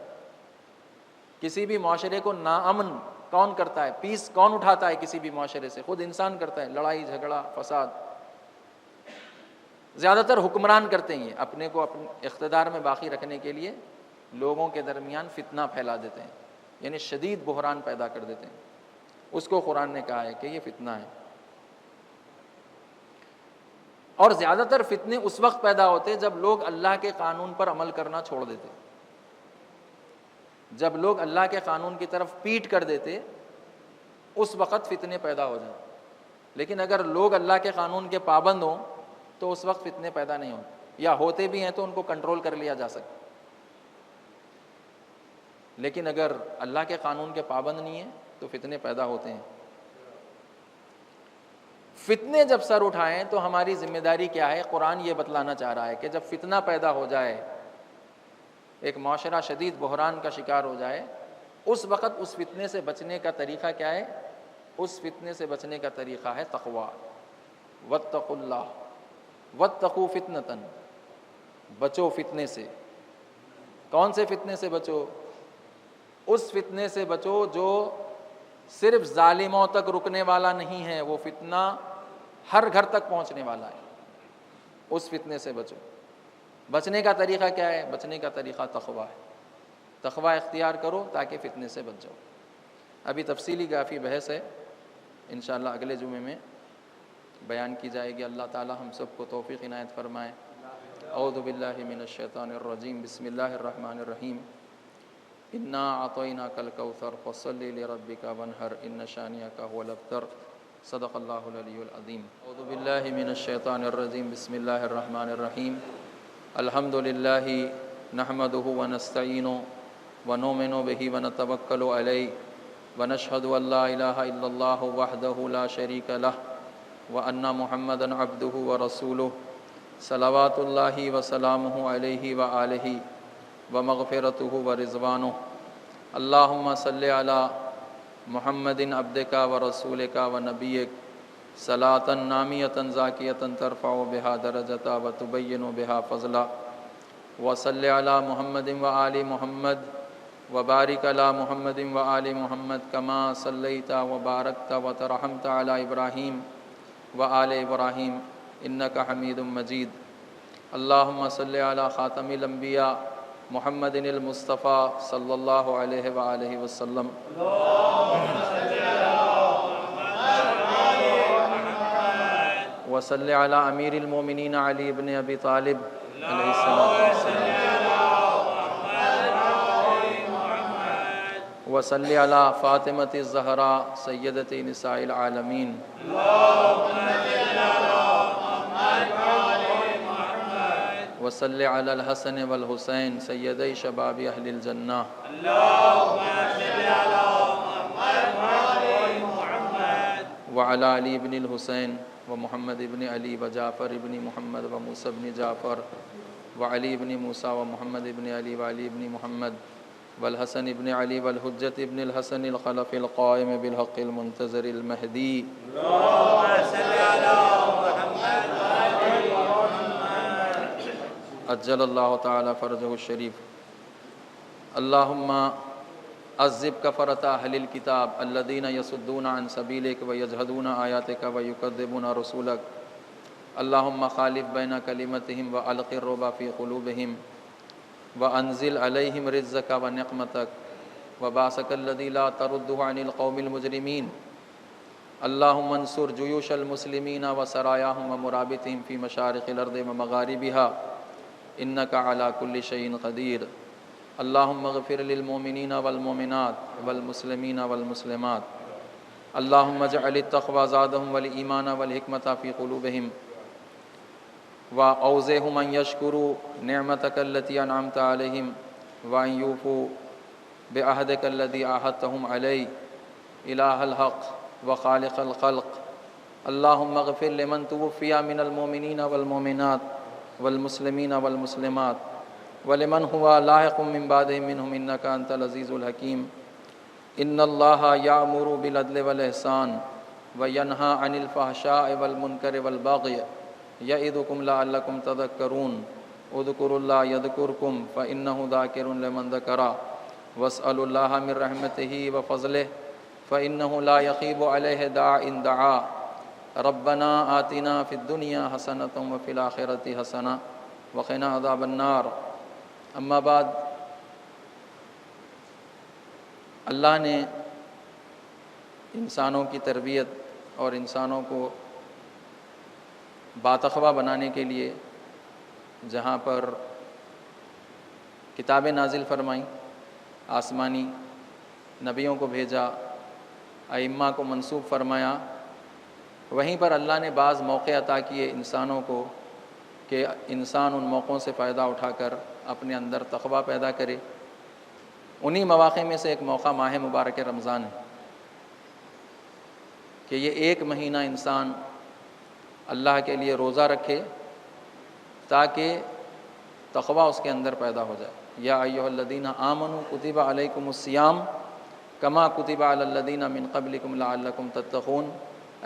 کسی بھی معاشرے کو ناامن کون کرتا ہے؟ پیس کون اٹھاتا ہے کسی بھی معاشرے سے؟ خود انسان کرتا ہے، لڑائی جھگڑا فساد۔ زیادہ تر حکمران کرتے ہیں، اپنے کو اپنے اقتدار میں باقی رکھنے کے لیے لوگوں کے درمیان فتنہ پھیلا دیتے ہیں، یعنی شدید بحران پیدا کر دیتے ہیں۔ اس کو قرآن نے کہا ہے کہ یہ فتنہ ہے۔ اور زیادہ تر فتنے اس وقت پیدا ہوتے جب لوگ اللہ کے قانون پر عمل کرنا چھوڑ دیتے، جب لوگ اللہ کے قانون کی طرف پیٹ کر دیتے، اس وقت فتنے پیدا ہو جائیں۔ لیکن اگر لوگ اللہ کے قانون کے پابند ہوں تو اس وقت فتنے پیدا نہیں ہوتے، یا ہوتے بھی ہیں تو ان کو کنٹرول کر لیا جا سکتا۔ لیکن اگر اللہ کے قانون کے پابند نہیں ہیں تو فتنے پیدا ہوتے ہیں۔ فتنے جب سر اٹھائیں تو ہماری ذمہ داری کیا ہے؟ قرآن یہ بتلانا چاہ رہا ہے کہ جب فتنہ پیدا ہو جائے، ایک معاشرہ شدید بحران کا شکار ہو جائے، اس وقت اس فتنے سے بچنے کا طریقہ کیا ہے؟ اس فتنے سے بچنے کا طریقہ ہے تقویٰ۔ واتقوا اللہ واتقوا فتنۃ، بچو فتنے سے۔ کون سے فتنے سے بچو؟ اس فتنے سے بچو جو صرف ظالموں تک رکنے والا نہیں ہے، وہ فتنہ ہر گھر تک پہنچنے والا ہے۔ اس فتنے سے بچو۔ بچنے کا طریقہ کیا ہے؟ بچنے کا طریقہ تقویٰ ہے۔ تقویٰ اختیار کرو تاکہ فتنے سے بچ جاؤ۔ ابھی تفصیلی کافی بحث ہے، انشاءاللہ اگلے جمعے میں بیان کی جائے گی۔ اللہ تعالی ہم سب کو توفیق عنایت فرمائے۔ اعوذ باللہ من الشیطان الرجیم، بسم اللہ الرحمن الرحیم۔ انا اعطیناک الکوثر فصل لربک وانحر ان شانئک هو الابتر۔ صدق اللہ العلی العظیم۔ اعوذ باللہ من الشیطان الرجیم، بسم اللہ الرحمن الرحیم۔ الحمد للہ نحمدہ ونستعینہ ونؤمن بہ ونتوکل علیہ ونشہد ان لا الہ الا اللہ وحدہ لا شریک لہ وان محمدا عبدہ ورسولہ صلوات اللہ وسلامہ علیہ وآلہ ومغفرتہ ورضوانہ۔ اللہم صلی علی محمد عبدک ورسولک ونبیک صلاۃ نامیۃ زاکیۃ ترفع بہا درجۃ وتبین بہا فضلا، وصلی علی محمد وآل محمد وبارک علی محمد وآل محمد کما صلیت وبارکت وترحمت علی ابراہیم وآل ابراہیم انک حمید مجید۔ اللہم صلی علی خاتم الانبیاء محمد المصطفیٰ صلی اللہ علیہ وآلہ وسلم۔ وصلی علی امیر المومنین علی بن ابی طالب علیہ السلام۔ وصلی علی فاطمۃ الزہراء سیدۃ نساء العالمین۔ وصلی علی الحسن والحسین سیدی شباب اہل الجنہ۔ وعلی علی بن الحسین ومحمد ابن علی وجعفر ابن محمد وموسیٰ ابن جعفر وعلی ابن موسیٰ ومحمد ابن علی وعلی ابن محمد والحسن ابن علی والحجت ابن الحسن الخلف القائم بالحق المنتظر المہدی۔ عجل اللہ تعالی فرجہ الشریف۔ اللہم عذب کفرۃ اہل الکتاب الذین یصدون عن سبیلک ویجحدون آیاتک ویکذبون رسولک۔ اللہم خالف بین کلمتہم والق الرعب فی قلوبہم وانزل علیہم رجزک ونقمتک وباسک الذی لا ترد عن القوم المجرمین۔ اللہم انصر جیوش المسلمین وسرایاہم ومرابطہم فی مشارق الارض ومغاربہا انک علی کل شیء قدیر۔ اللہم اغفر للمؤمنین والمؤمنات والمسلمین والمسلمات۔ اللہم اجعل التقوی زادہم والایمان والحکمۃ فی قلوبہم واوزعہم ان یشکروا نعمتک التی انعمت علیہم وان یوفوا بعہدک الذی عاہدتہم علیہ۔ الہ الحق وخالق الخلق، اللہم اغفر لمن توفی من المؤمنین والمؤمنات والمسلمین والمسلمات ولمن ہوا لاحق من بعدہم منہم انک انت العزیز الحکیم۔ ان اللہ یأمر بالعدل والاحسان وینہی عن الفحشاء والمنکر والبغی یعظکم لعلکم تذکرون۔ اذکروا اللہ یذکرکم فإنہ ذاکر لمن ذکر واسألوا اللہ من رحمتہ وفضلہ فإنہ لا یخیب علیہ داع دعا۔ ربنا آتنا فی الدنیا حسنۃ وفی الآخرۃ حسنہ وقنا عذاب النار۔ اما بعد، اللہ نے انسانوں کی تربیت اور انسانوں کو باتقویٰ بنانے کے لیے جہاں پر کتابیں نازل فرمائیں، آسمانی نبیوں کو بھیجا، ائمہ کو منصوب فرمایا، وہیں پر اللہ نے بعض موقع عطا کیے انسانوں کو کہ انسان ان موقعوں سے فائدہ اٹھا کر اپنے اندر تقویٰ پیدا کرے۔ انہی مواقع میں سے ایک موقع ماہ مبارک رمضان ہے کہ یہ ایک مہینہ انسان اللہ کے لیے روزہ رکھے تاکہ تقویٰ اس کے اندر پیدا ہو جائے۔ یا ایھا الذین آمنوا کتب علیکم الصیام کما کتب علی الذین من قبلکم لعلکم تتقون۔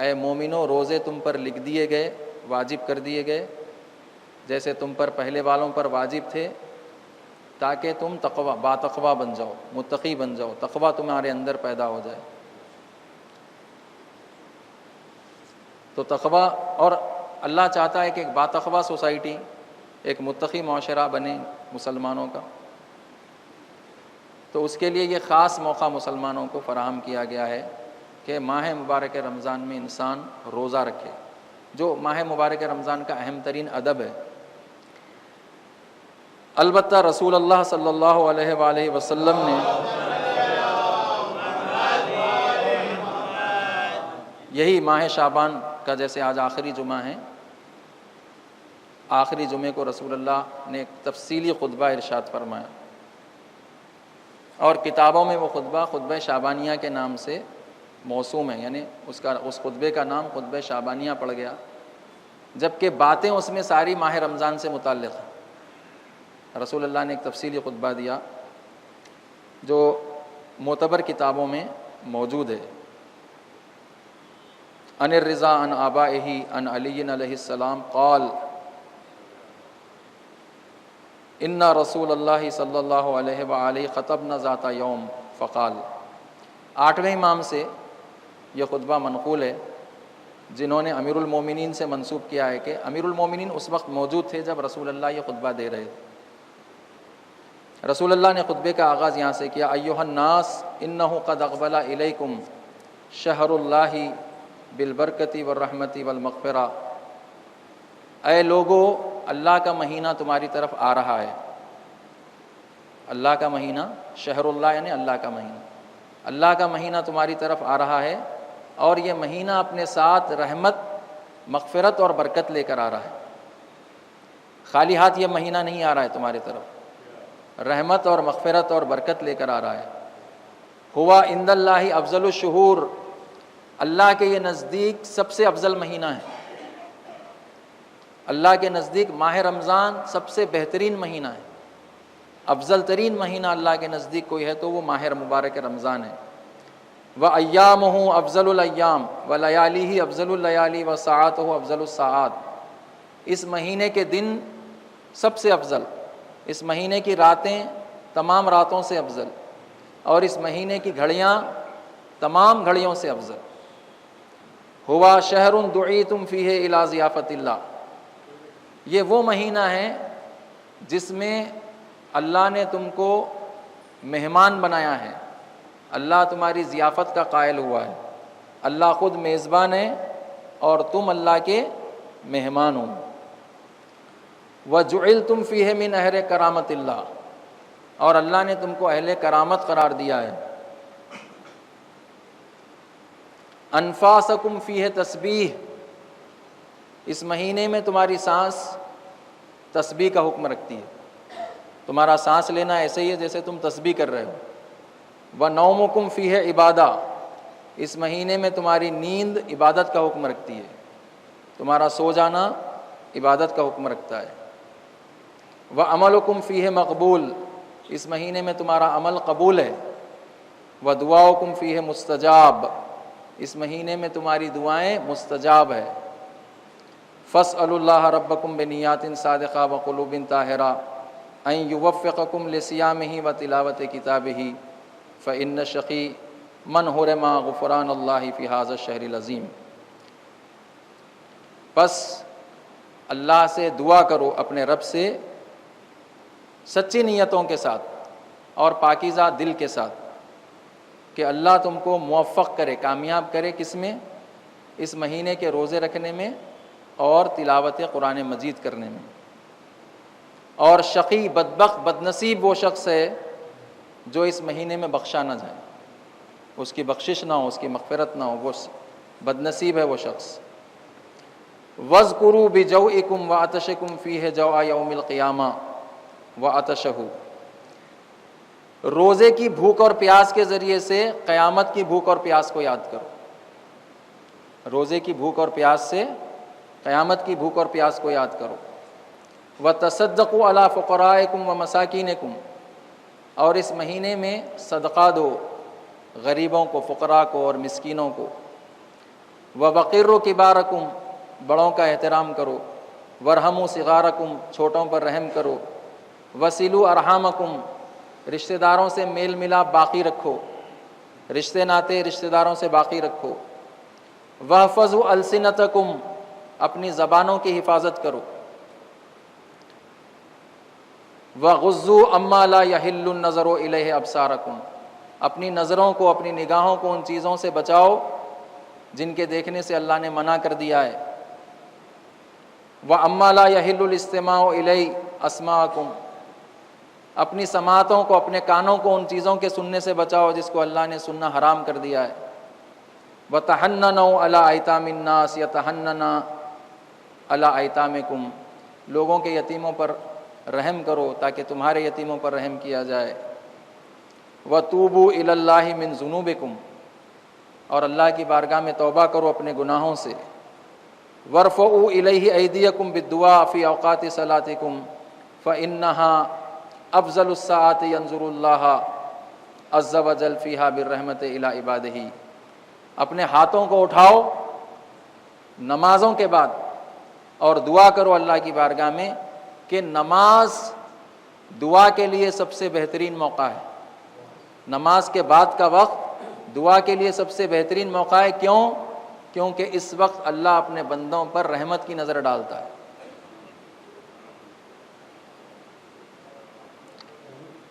اے مومنو، روزے تم پر لکھ دیے گئے، واجب کر دیے گئے جیسے تم پر پہلے والوں پر واجب تھے، تاکہ تم باتقویٰ بن جاؤ، متقی بن جاؤ، تقویٰ تمہارے اندر پیدا ہو جائے۔ تو تقویٰ، اور اللہ چاہتا ہے کہ ایک باتقویٰ سوسائٹی، ایک متقی معاشرہ بنے مسلمانوں کا، تو اس کے لیے یہ خاص موقع مسلمانوں کو فراہم کیا گیا ہے کہ ماہ مبارک رمضان میں انسان روزہ رکھے، جو ماہ مبارک رمضان کا اہم ترین ادب ہے۔ البتہ رسول اللہ صلی اللہ علیہ وآلہ وسلم نے یہی ماہ شعبان کا، جیسے آج آخری جمعہ ہے، آخری جمعے کو رسول اللہ نے ایک تفصیلی خطبہ ارشاد فرمایا، اور کتابوں میں وہ خطبہ شعبانیہ کے نام سے موسوم ہے، یعنی اس خطبے کا نام خطبہ شعبانیہ پڑ گیا، جبکہ باتیں اس میں ساری ماہ رمضان سے متعلق ہیں۔ رسول اللہ نے ایک تفصیلی خطبہ دیا جو معتبر کتابوں میں موجود ہے۔ عن الرضا عن آبائہ عن علی علیہ السلام قال ان رسول اللہ صلی اللہ علیہ وآلہ خطبنا ذات یوم فقال۔ 8ویں امام سے یہ خطبہ منقول ہے، جنہوں نے امیر المومنین سے منسوب کیا ہے کہ امیر المومنین اس وقت موجود تھے جب رسول اللہ یہ خطبہ دے رہے تھے۔ رسول اللہ نے خطبے کا آغاز یہاں سے کیا، ایھا الناس انہ قد اقبل الیکم شہر اللہ بالبرکۃ والرحمۃ والمغفرہ۔ اے لوگو، اللہ کا مہینہ تمہاری طرف آ رہا ہے۔ اللہ کا مہینہ، شہر اللہ یعنی اللہ کا مہینہ، اللہ کا مہینہ تمہاری طرف آ رہا ہے، اور یہ مہینہ اپنے ساتھ رحمت، مغفرت اور برکت لے کر آ رہا ہے۔ خالی ہاتھ یہ مہینہ نہیں آ رہا ہے تمہاری طرف، رحمت اور مغفرت اور برکت لے کر آ رہا ہے۔ ہوا عند اللہ افضل الشہور، اللہ کے یہ نزدیک سب سے افضل مہینہ ہے۔ اللہ کے نزدیک ماہ رمضان سب سے بہترین مہینہ ہے، افضل ترین مہینہ اللہ کے نزدیک کوئی ہے تو وہ ماہ مبارک رمضان ہے۔ وَأَيَّامُهُ أَفْضَلُ الْأَيَّامِ وَلَيَالِهِ أَفْضَلُ اللَّيَالِي وَسَاعَاتُهُ أَفْضَلُ السَّاعَات۔ اس مہینے کے دن سب سے افضل، اس مہینے کی راتیں تمام راتوں سے افضل، اور اس مہینے کی گھڑیاں تمام گھڑیوں سے افضل۔ ہوا شہر دعیتم فیہ الی ضیافۃ اللہ، یہ وہ مہینہ ہے جس میں اللہ نے تم کو مہمان بنایا ہے، اللہ تمہاری ضیافت کا قائل ہوا ہے، اللہ خود میزبان ہے اور تم اللہ کے مہمان ہو۔ وَجُعِلْتُمْ فِيهِ مِنْ أَهْلِ کرامت اللہ، اور اللہ نے تم کو اہل کرامت قرار دیا ہے۔ انفاسکم فیہ تسبیح، اس مہینے میں تمہاری سانس تسبیح کا حکم رکھتی ہے، تمہارا سانس لینا ایسے ہی ہے جیسے تم تسبیح کر رہے ہو۔ وَنَوْمُكُمْ فِيهِ عبادہ، اس مہینے میں تمہاری نیند عبادت کا حکم رکھتی ہے، تمہارا سو جانا عبادت کا حکم رکھتا ہے۔ وَعَمَلُكُمْ فِيهِ مقبول، اس مہینے میں تمہارا عمل قبول ہے۔ وَدُعَاؤكُمْ فِيهِ مستجاب، اس مہینے میں تمہاری دعائیں مستجاب ہے۔ فَاسْأَلُوا اللَّهَ رَبَّكُمْ بِنِيَّاتٍ صَادِقَةٍ وَقُلُوبٍ طَاهِرَةٍ أَن يُوَفِّقَكُمْ لِصِيَامِهِ وَتِلَاوَةِ كِتَابِهِ فَإِنَّ الشَّقِيَّ مَنْ حُرِمَ غُفْرَانَ اللَّهِ فِي هَذَا الشَّهْرِ الْعَظِيمِ۔ پس اللہ سے دعا کرو، اپنے رب سے سچی نیتوں کے ساتھ اور پاکیزہ دل کے ساتھ، کہ اللہ تم کو موفق کرے، کامیاب کرے، کس میں؟ اس مہینے کے روزے رکھنے میں اور تلاوت قرآن مجید کرنے میں۔ اور شقی، بدبخت، بدنصیب وہ شخص ہے جو اس مہینے میں بخشا نہ جائے، اس کی بخشش نہ ہو، اس کی مغفرت نہ ہو، وہ بدنصیب ہے وہ شخص۔ وَاذْكُرُوا بِجَوْعِكُمْ وَعَطْشِكُمْ فِيهِ جَوْعَ يَوْمِ الْقِيَامَةِ وَعَطْشَهُ، روزے کی بھوک اور پیاس کے ذریعے سے قیامت کی بھوک اور پیاس کو یاد کرو، روزے کی بھوک اور پیاس سے قیامت کی بھوک اور پیاس کو یاد کرو۔ وَتَصَدَّقُوا عَلَىٰ فُقَرَائِكُمْ وَمَسَاكِينِكُمْ، اور اس مہینے میں صدقہ دو غریبوں کو، فقراء کو اور مسکینوں کو۔ وَبَقِرُّوا كِبَارَكُمْ، بڑوں کا احترام کرو۔ وَارْحَمُوا صِغَارَكُمْ، چھوٹوں پر رحم کرو۔ وَصِلُوا أَرْحَامَكُمْ، رشتہ داروں سے میل ملاپ باقی رکھو، رشتے ناتے رشتہ داروں سے باقی رکھو۔ وَاحْفَظُوا أَلْسِنَتَكُمْ، اپنی زبانوں کی حفاظت کرو. وَغُضُّوا عَمَّا لَا يَحِلُّ النَّظَرُ إِلَيْهِ أَبْصَارَكُمْ، اپنی نظروں کو، اپنی نگاہوں کو ان چیزوں سے بچاؤ جن کے دیکھنے سے اللہ نے منع کر دیا ہے. وَعَمَّا لَا يَحِلُّ الْاسْتِمَاعُ إِلَيْهِ أَسْمَاعَكُمْ، اپنی سماعتوں کو، اپنے کانوں کو ان چیزوں کے سننے سے بچاؤ جس کو اللہ نے سننا حرام کر دیا ہے. وَتَحَنَّنُوا عَلَىٰ أَيْتَامِ النَّاسِ يَتَحَنَّنَا عَلَىٰ أَيْتَامِكُمْ، لوگوں کے یتیموں پر رحم کرو تاکہ تمہارے یتیموں پر رحم کیا جائے. وَتُوبُوا إِلَى اللَّهِ مِن ذُنُوبِكُمْ، اور اللہ کی بارگاہ میں توبہ کرو اپنے گناہوں سے. وَارْفَعُوا إِلَيْهِ أَيْدِيَكُمْ بِالدُّعَاءِ فِي أَوْقَاتِ صَلَاتِكُمْ فَإِنَّهَا أَفْضَلُ السَّاعَاتِ يَنظُرُ اللَّهُ عَزَّ وَجَلَّ فِيهَا بِالرَّحْمَةِ إِلَىٰ عِبَادِهِ، اپنے ہاتھوں کو اٹھاؤ نمازوں کے بعد اور دعا کرو اللہ کی بارگاہ میں کہ نماز دعا کے لیے سب سے بہترین موقع ہے. نماز کے بعد کا وقت دعا کے لیے سب سے بہترین موقع ہے. کیوں؟ کیونکہ اس وقت اللہ اپنے بندوں پر رحمت کی نظر ڈالتا ہے.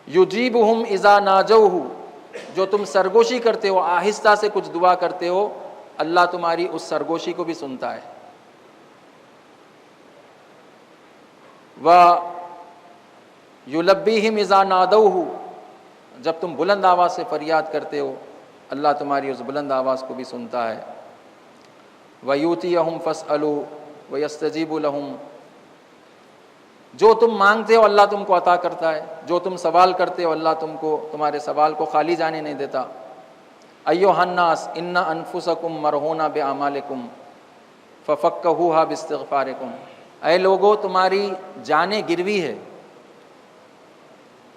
یجیبہم اذا ناجوہ، جو تم سرگوشی کرتے ہو، آہستہ سے کچھ دعا کرتے ہو، اللہ تمہاری اس سرگوشی کو بھی سنتا ہے. وَيُلَبِّيهِمْ اذا نادوہ، جب تم بلند آواز سے فریاد کرتے ہو اللہ تمہاری اس بلند آواز کو بھی سنتا ہے. وَيُؤْتِيَهُمْ فَاسْأَلُوا وَيَسْتَجِيبُ لَهُمْ، جو تم مانگتے ہو اللہ تم کو عطا کرتا ہے، جو تم سوال کرتے ہو اللہ تم کو تمہارے سوال کو خالی جانے نہیں دیتا. أَيُّهَا النَّاسُ إِنَّ أَنفُسَكُمْ مَرْهُونَ بِأَعْمَالِكُمْ فَفَكَّهُوهَا بِاسْتِغْفَارِكُمْ، اے لوگو تمہاری جانیں گروی ہے،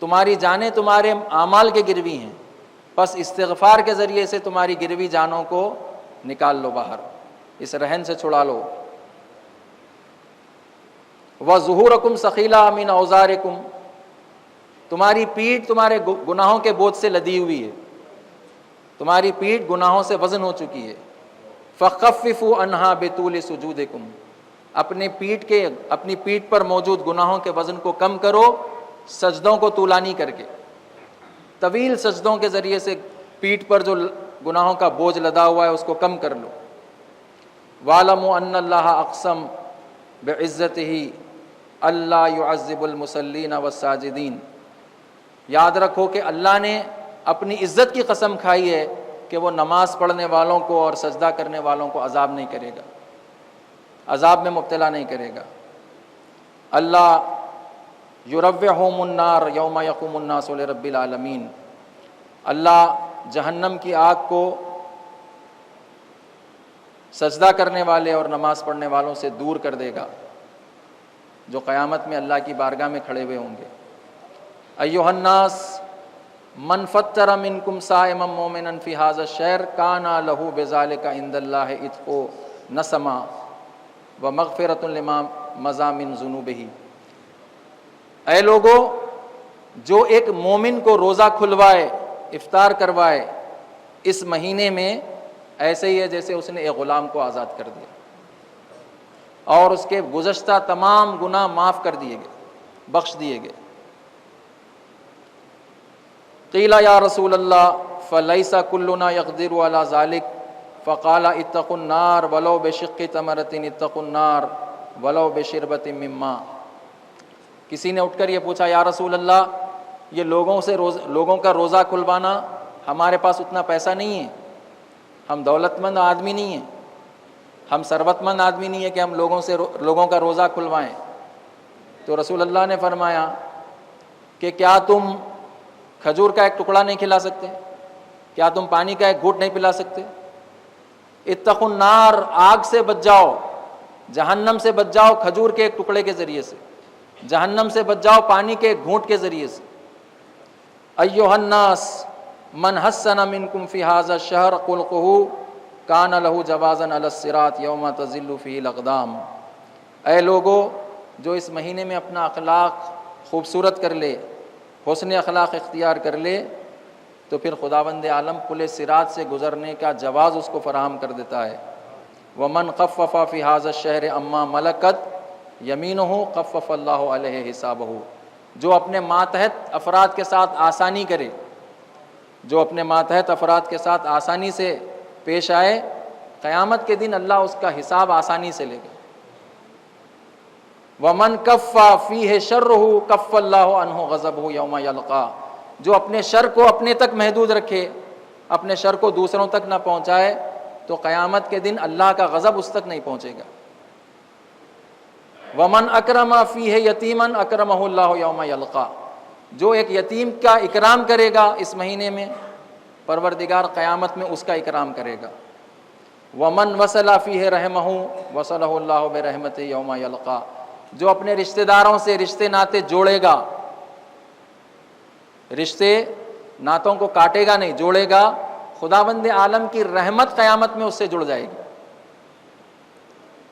تمہاری جانیں تمہارے اعمال کے گروی ہیں، پس استغفار کے ذریعے سے تمہاری گروی جانوں کو نکال لو باہر، اس رہن سے چھڑا لو. وَظُهُورَكُمْ ثَقِيلَةٌ مِّنْ أَوْزَارِكُمْ، تمہاری پیٹھ تمہارے گناہوں کے بوجھ سے لدی ہوئی ہے، تمہاری پیٹھ گناہوں سے وزن ہو چکی ہے. فَخَفِّفُوا عَنْهَا بِطُولِ سُجُودِكُمْ، اپنی پیٹھ پر موجود گناہوں کے وزن کو کم کرو سجدوں کو طولانی کر کے، طویل سجدوں کے ذریعے سے پیٹھ پر جو گناہوں کا بوجھ لدا ہوا ہے اس کو کم کر لو. وَاعْلَمُوا أَنَّ اللَّهَ أَقْسَمَ بِعِزَّتِهِ أَلَّا يُعَذِّبُ الْمُصَلِّينَ وَالسَّاجِدِينَ، یاد رکھو کہ اللہ نے اپنی عزت کی قسم کھائی ہے کہ وہ نماز پڑھنے والوں کو اور سجدہ کرنے والوں کو عذاب نہیں کرے گا، عذاب میں مبتلا نہیں کرے گا. اللہ یروّہم النار یوم یقوم الناس لرب العالمین، اللہ جہنم کی آگ کو سجدہ کرنے والے اور نماز پڑھنے والوں سے دور کر دے گا جو قیامت میں اللہ کی بارگاہ میں کھڑے ہوئے ہوں گے. ایھا الناس من فطر منکم صائما مؤمنا فی ھذا الشہر کان لہ بذلک عند اللہ عتق نسما ومغفرۃ لما مضی من ذنوبہ. اے لوگو، جو ایک مومن کو روزہ کھلوائے، افطار کروائے اس مہینے میں، ایسے ہی ہے جیسے اس نے ایک غلام کو آزاد کر دیا اور اس کے گزشتہ تمام گناہ معاف کر دیے گئے، بخش دیے گئے. قیل یا رسول اللہ فلیس کلنا یقدر علی ذلک فقال اتقوا النار ولو بشق تمرۃ، اتقوا النار ولو بشربۃ من ماء. کسی نے اٹھ کر یہ پوچھا یا رسول اللہ، یہ لوگوں کا روزہ کھلوانا، ہمارے پاس اتنا پیسہ نہیں ہے، ہم دولت مند آدمی نہیں ہیں، ہم ثروت مند آدمی نہیں ہے کہ ہم لوگوں کا روزہ کھلوائیں. تو رسول اللہ نے فرمایا کہ کیا تم کھجور کا ایک ٹکڑا نہیں کھلا سکتے؟ کیا تم پانی کا ایک گھونٹ نہیں پلا سکتے؟ اتقوا النار، آگ سے بچ جاؤ، جہنم سے بچ جاؤ کھجور کے ایک ٹکڑے کے ذریعے سے، جہنم سے بچ جاؤ پانی کے ایک گھونٹ کے ذریعے سے. ایھا الناس من حسن منکم فی ھذا الشہر خلقہ کان لہ جوازا علی الصراط یوم تزل فیہ الاقدام. اے لوگو، جو اس مہینے میں اپنا اخلاق خوبصورت کر لے، حسن اخلاق اختیار کر لے، تو پھر خداوند عالم پل صراط سے گزرنے کا جواز اس کو فراہم کر دیتا ہے. ومن خفف فی ھذا الشہر اما ملکت یمینہ خفف اللہ علیہ حسابہ، جو اپنے ماتحت افراد کے ساتھ آسانی کرے، جو اپنے ماتحت افراد کے ساتھ آسانی سے پیش آئے، قیامت کے دن اللہ اس کا حساب آسانی سے لے گا۔ ومن کف فیہ شرہ کف اللہ عنہ غضبہ یوم یلقا، جو اپنے شر کو اپنے تک محدود رکھے، اپنے شر کو دوسروں تک نہ پہنچائے، تو قیامت کے دن اللہ کا غضب اس تک نہیں پہنچے گا۔ ومن اکرم فیہ یتیما اکرمہ اللہ یوم یلقا، جو ایک یتیم کا اکرام کرے گا اس مہینے میں، پروردگار قیامت میں اس کا اکرام کرے گا۔ ومن وصل فیہ رحمہ وصلہ اللہ برحمتہ یوم یلقا، جو اپنے رشتہ داروں سے رشتے ناتے جوڑے گا، رشتے ناتوں کو کاٹے گا نہیں، جوڑے گا، خداوند عالم کی رحمت قیامت میں اس سے جڑ جائے گی۔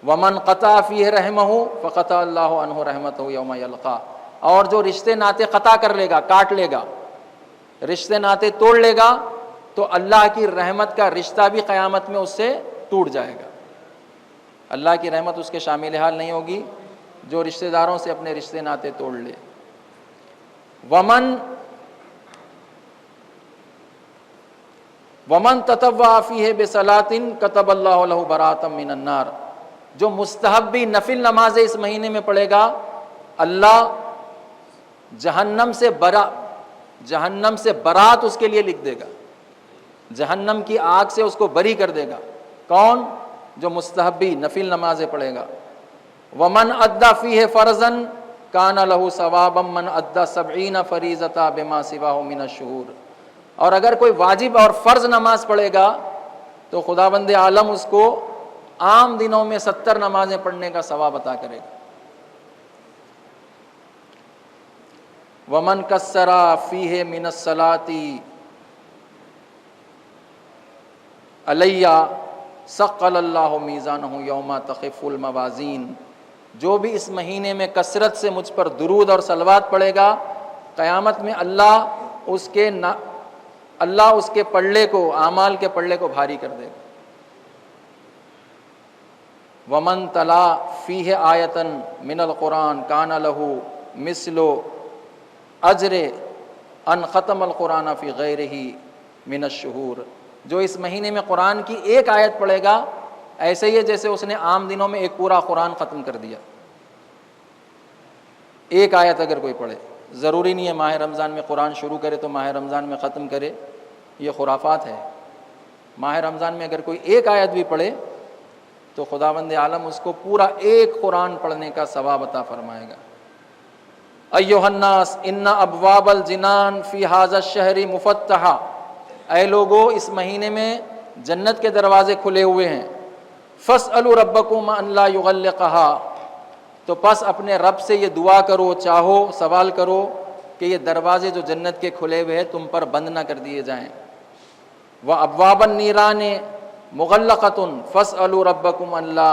ومن قطع فیہ رحمہ فقطع اللہ عنہ رحمتہ یوم یلقا، اور جو رشتے ناتے قطع کر لے گا، کاٹ لے گا، رشتے ناتے توڑ لے گا، تو اللہ کی رحمت کا رشتہ بھی قیامت میں اس سے ٹوٹ جائے گا۔ اللہ کی رحمت اس کے شامل حال نہیں ہوگی جو رشتہ داروں سے اپنے رشتے ناتے توڑ لے۔ ومن تطوع فیہ بصلاۃ کتب اللہ لہ براۃ من النار، جو مستحبی نفل نمازیں اس مہینے میں پڑھے گا، اللہ جہنم سے برات اس کے لیے لکھ دے گا، جہنم کی آگ سے اس کو بری کر دے گا۔ کون؟ جو مستحبی نفل نمازیں پڑھے گا۔ ومن ادى فیہ فرضا کان لہ ثوابا من ادى 70 فریضۃ بما سواہ من الشہور، اور اگر کوئی واجب اور فرض نماز پڑھے گا تو خداوند عالم اس کو عام دنوں میں 70 نمازیں پڑھنے کا ثواب عطا کرے گا۔ ومن کسر فیہ من الصلاۃ علیہ ثقل اللہ میزانہ یوم تخف الموازین، جو بھی اس مہینے میں کثرت سے مجھ پر درود اور صلوات پڑھے گا، قیامت میں اللہ اس کے پلڑے کو، اعمال کے پلڑے کو بھاری کر دے گا۔ ومن تلا فیہ آیۃ من القرآن کان لہ مثل اجر ان ختم القرآن فی غیرہ من الشہور، جو اس مہینے میں قرآن کی ایک آیت پڑھے گا، ایسے ہی ہے جیسے اس نے عام دنوں میں ایک پورا قرآن ختم کر دیا۔ ایک آیت اگر کوئی پڑھے، ضروری نہیں ہے ماہ رمضان میں قرآن شروع کرے تو ماہ رمضان میں ختم کرے، یہ خرافات ہے۔ ماہ رمضان میں اگر کوئی ایک آیت بھی پڑھے تو خداوند عالم اس کو پورا ایک قرآن پڑھنے کا ثواب عطا فرمائے گا۔ ایھا الناس ان ابواب الجنان فی ھذا الشہر مفتحہ، اے لوگو اس مہینے میں جنت کے دروازے کھلے ہوئے ہیں۔ فاسألوا ربکم ان لا یغلقھا، تو پس اپنے رب سے یہ دعا کرو، چاہو، سوال کرو کہ یہ دروازے جو جنت کے کھلے ہوئے ہیں تم پر بند نہ کر دیے جائیں۔ وابواب النیران مغلقۃ فاسألوا ربکم ان لا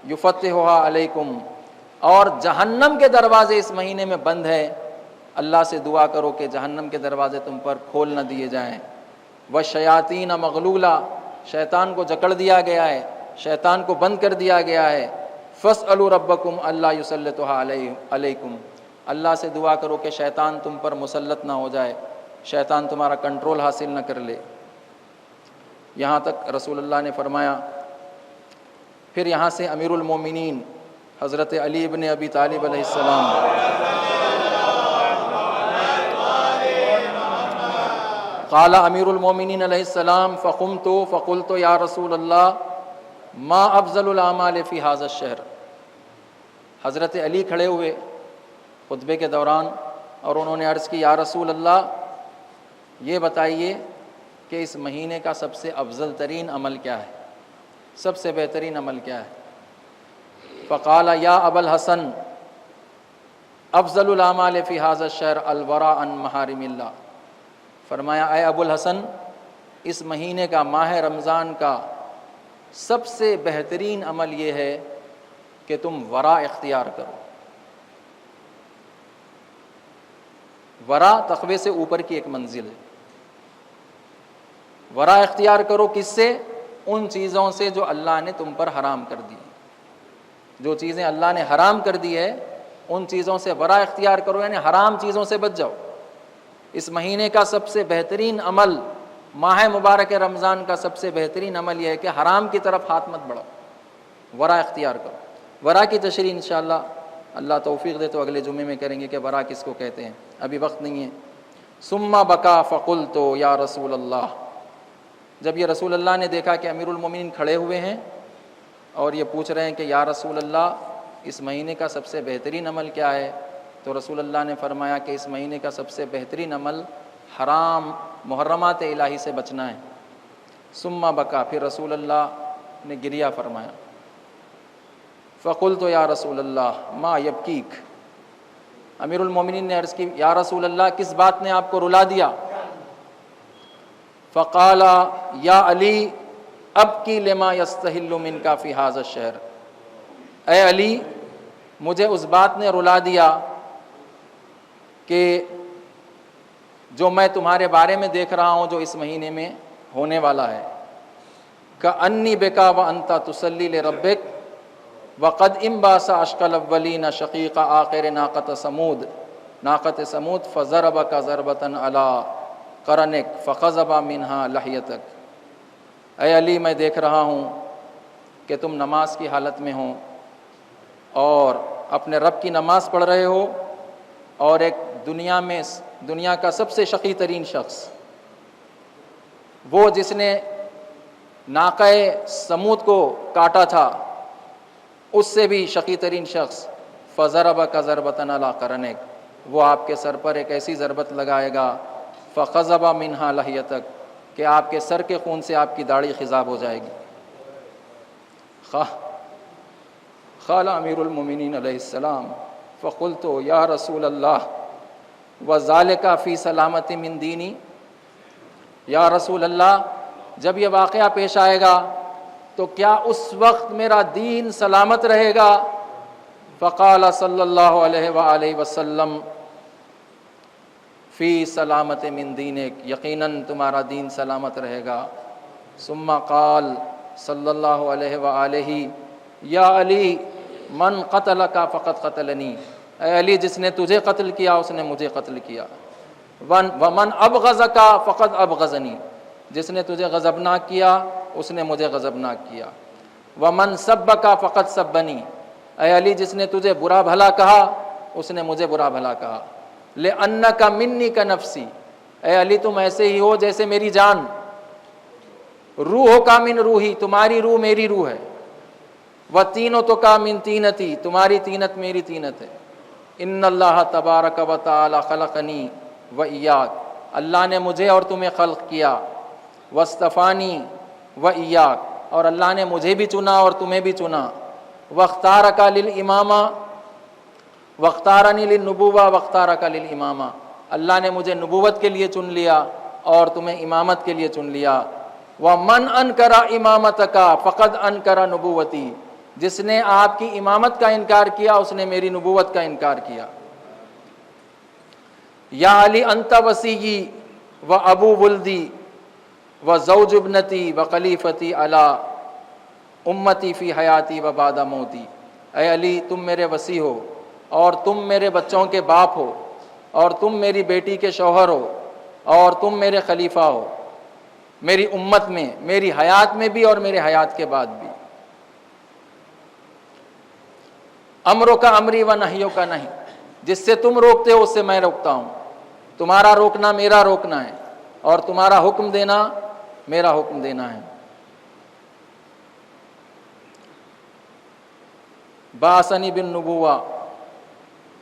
یفتحھا علیکم، اور جہنم کے دروازے اس مہینے میں بند ہے، اللہ سے دعا کرو کہ جہنم کے دروازے تم پر کھول نہ دیے جائیں۔ والشیاطین مغلولہ، شیطان کو جکڑ دیا گیا ہے، شیطان کو بند کر دیا گیا ہے۔ فاسألوا ربکم اللہ یسلطھا علیکم، اللہ سے دعا کرو کہ شیطان تم پر مسلط نہ ہو جائے، شیطان تمہارا کنٹرول حاصل نہ کر لے۔ یہاں تک رسول اللہ نے فرمایا۔ پھر یہاں سے امیر المومنین حضرت علی ابن ابی طالب علیہ السلام قال امیر المومنین علیہ السلام فقمت فقلت یا رسول اللہ ما افضل الاعمال فی ھذا الشہر، حضرت علی کھڑے ہوئے خطبے کے دوران اور انہوں نے عرض کی، یا رسول اللہ یہ بتائیے کہ اس مہینے کا سب سے افضل ترین عمل کیا ہے، سب سے بہترین عمل کیا ہے؟ فقال یا ابا الحسن افضل الاعمال فی ھذا الشہر الورع عن محارم اللہ، فرمایا اے ابو الحسن، اس مہینے کا، ماہ رمضان کا سب سے بہترین عمل یہ ہے کہ تم ورع اختیار کرو۔ ورع تقوی سے اوپر کی ایک منزل ہے۔ ورع اختیار کرو کس سے؟ ان چیزوں سے جو اللہ نے تم پر حرام کر دی. جو چیزیں اللہ نے حرام کر دی ہے ان چیزوں سے ورع اختیار کرو، یعنی حرام چیزوں سے بچ جاؤ. اس مہینے کا سب سے بہترین عمل، ماہ مبارک رمضان کا سب سے بہترین عمل یہ ہے کہ حرام کی طرف ہاتھ مت بڑھاؤ، ورع اختیار کرو. ورع کی تشریح انشاءاللہ اللہ توفیق دے تو اگلے جمعے میں کریں گے کہ ورع کس کو کہتے ہیں، ابھی وقت نہیں ہے. ثم بکا فقلت یا رسول اللہ، جب یہ رسول اللہ نے دیکھا کہ امیر المومنین کھڑے ہوئے ہیں اور یہ پوچھ رہے ہیں کہ یا رسول اللہ اس مہینے کا سب سے بہترین عمل کیا ہے، تو رسول اللہ نے فرمایا کہ اس مہینے کا سب سے بہترین عمل حرام محرمات الہی سے بچنا ہے. ثم بکا، پھر رسول اللہ نے گریہ فرمایا. فقلت یا رسول اللہ ما یبکیک، امیر المومنین نے عرض کی یا رسول اللہ کس بات نے آپ کو رلا دیا؟ فقال یا علی ابکی لما یستحل منک فی ھذا الشہر، اے علی مجھے اس بات نے رلا دیا کہ جو میں تمہارے بارے میں دیکھ رہا ہوں جو اس مہینے میں ہونے والا ہے. کأنی بکا وانت تصلی لربک وقد انبعث اشقى الاولین شقیق آخر ناقۃ ثمود فضربک ضربۃ علی قرنک فخضب منها لحیتک. اے علی میں دیکھ رہا ہوں کہ تم نماز کی حالت میں ہو اور اپنے رب کی نماز پڑھ رہے ہو، اور ایک دنیا کا سب سے شقی ترین شخص، وہ جس نے ناقہ سمود کو کاٹا تھا، اس سے بھی شقی ترین شخص، فضربک ضربۃ علی قرنک، وہ آپ کے سر پر ایک ایسی ضربت لگائے گا، فخضب منها لحیتک، کہ آپ کے سر کے خون سے آپ کی داڑھی خضاب ہو جائے گی. قال امیر المومنین علیہ السلام فقلت یا رسول اللہ وذالک فی سلامت من دینی، یا رسول اللہ جب یہ واقعہ پیش آئے گا تو کیا اس وقت میرا دین سلامت رہے گا؟ فقال صلی اللہ علیہ وآلہ وسلم فی سلامت من دینک، یقیناً تمہارا دین سلامت رہے گا. ثم قال صلی اللہ علیہ وآلہ یا علی من قتلک فقد قتلنی، اے علی جس نے تجھے قتل کیا اس نے مجھے قتل کیا. ومن ابغضک فقد ابغضنی، جس نے تجھے غضبناک کیا اس نے مجھے غضبناک کیا. ومن سبک فقد سبنی، اے علی جس نے تجھے برا بھلا کہا اس نے مجھے برا بھلا کہا. لأنک منی کنفسی، اے علی تم ایسے ہی ہو جیسے میری جان. روح کا من روحی، تمہاری روح میری روح ہے. وطینتک کا من طینتی، تمہاری طینت میری طینت ہے. ان اللہ تبارک و تعالی خلقنی و ایاک، اللہ نے مجھے اور تمہیں خلق کیا. واصطفانی و ایاک، اور اللہ نے مجھے بھی چنا اور تمہیں بھی چنا. واختارک للامامہ واختارنی للنبوہ واختارک للامامہ، اللہ نے مجھے نبوت کے لیے چن لیا اور تمہیں امامت کے لیے چن لیا. ومن انکر امامتک فقد انکر نبوتی، جس نے آپ کی امامت کا انکار کیا اس نے میری نبوت کا انکار کیا. یا علی انت وصیی و ابو ولدی و زوج ابنتی و خلیفتی علی امتی فی حیاتی و بعد موتی، اے علی تم میرے وصی ہو اور تم میرے بچوں کے باپ ہو اور تم میری بیٹی کے شوہر ہو اور تم میرے خلیفہ ہو، میری امت میں، میری حیات میں بھی اور میرے حیات کے بعد بھی. امروں کا امری و نہیوں کا نہیں، جس سے تم روکتے ہو اس سے میں روکتا ہوں. تمہارا روکنا میرا روکنا ہے اور تمہارا حکم دینا میرا حکم دینا ہے. باسنی بن نبوہ،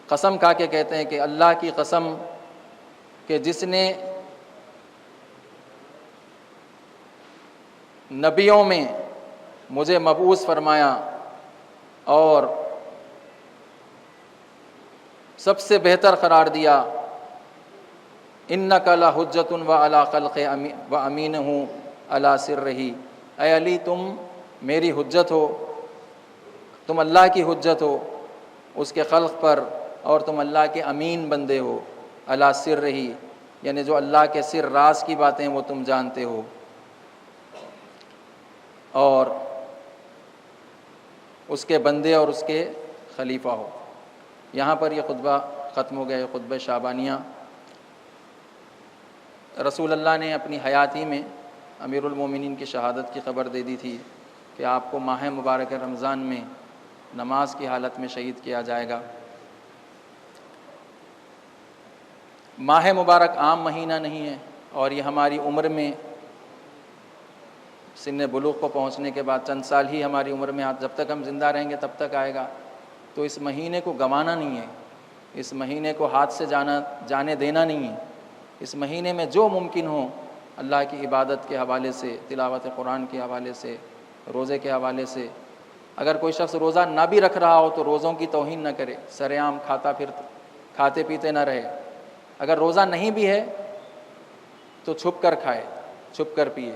قسم کھا کے کہتے ہیں کہ اللہ کی قسم کہ جس نے نبیوں میں مجھے مبعوث فرمایا اور سب سے بہتر قرار دیا. انک لحجۃ وعلی خلق وامینہ علی سرہ، اے علی تم میری حجت ہو، تم اللہ کی حجت ہو اس کے خلق پر، اور تم اللہ کے امین بندے ہو. علی سرہ، یعنی جو اللہ کے سر راز کی باتیں وہ تم جانتے ہو. اور اس کے بندے اور اس کے خلیفہ ہو۔ یہاں پر یہ خطبہ ختم ہو گیا، یہ خطبہ شعبانیہ۔ رسول اللہ نے اپنی حیاتی میں امیر المومنین کی شہادت کی خبر دے دی تھی کہ آپ کو ماہ مبارک رمضان میں نماز کی حالت میں شہید کیا جائے گا۔ ماہ مبارک عام مہینہ نہیں ہے، اور یہ ہماری عمر میں سن بلوغ کو پہنچنے کے بعد چند سال ہی ہماری عمر میں، جب تک ہم زندہ رہیں گے تب تک آئے گا۔ تو اس مہینے کو گنوانا نہیں ہے، اس مہینے کو ہاتھ سے جانے دینا نہیں ہے۔ اس مہینے میں جو ممکن ہو اللہ کی عبادت کے حوالے سے، تلاوت قرآن کے حوالے سے، روزے کے حوالے سے۔ اگر کوئی شخص روزہ نہ بھی رکھ رہا ہو تو روزوں کی توہین نہ کرے، سر عام کھاتے پیتے نہ رہے۔ اگر روزہ نہیں بھی ہے تو چھپ کر کھائے، چھپ کر پیے،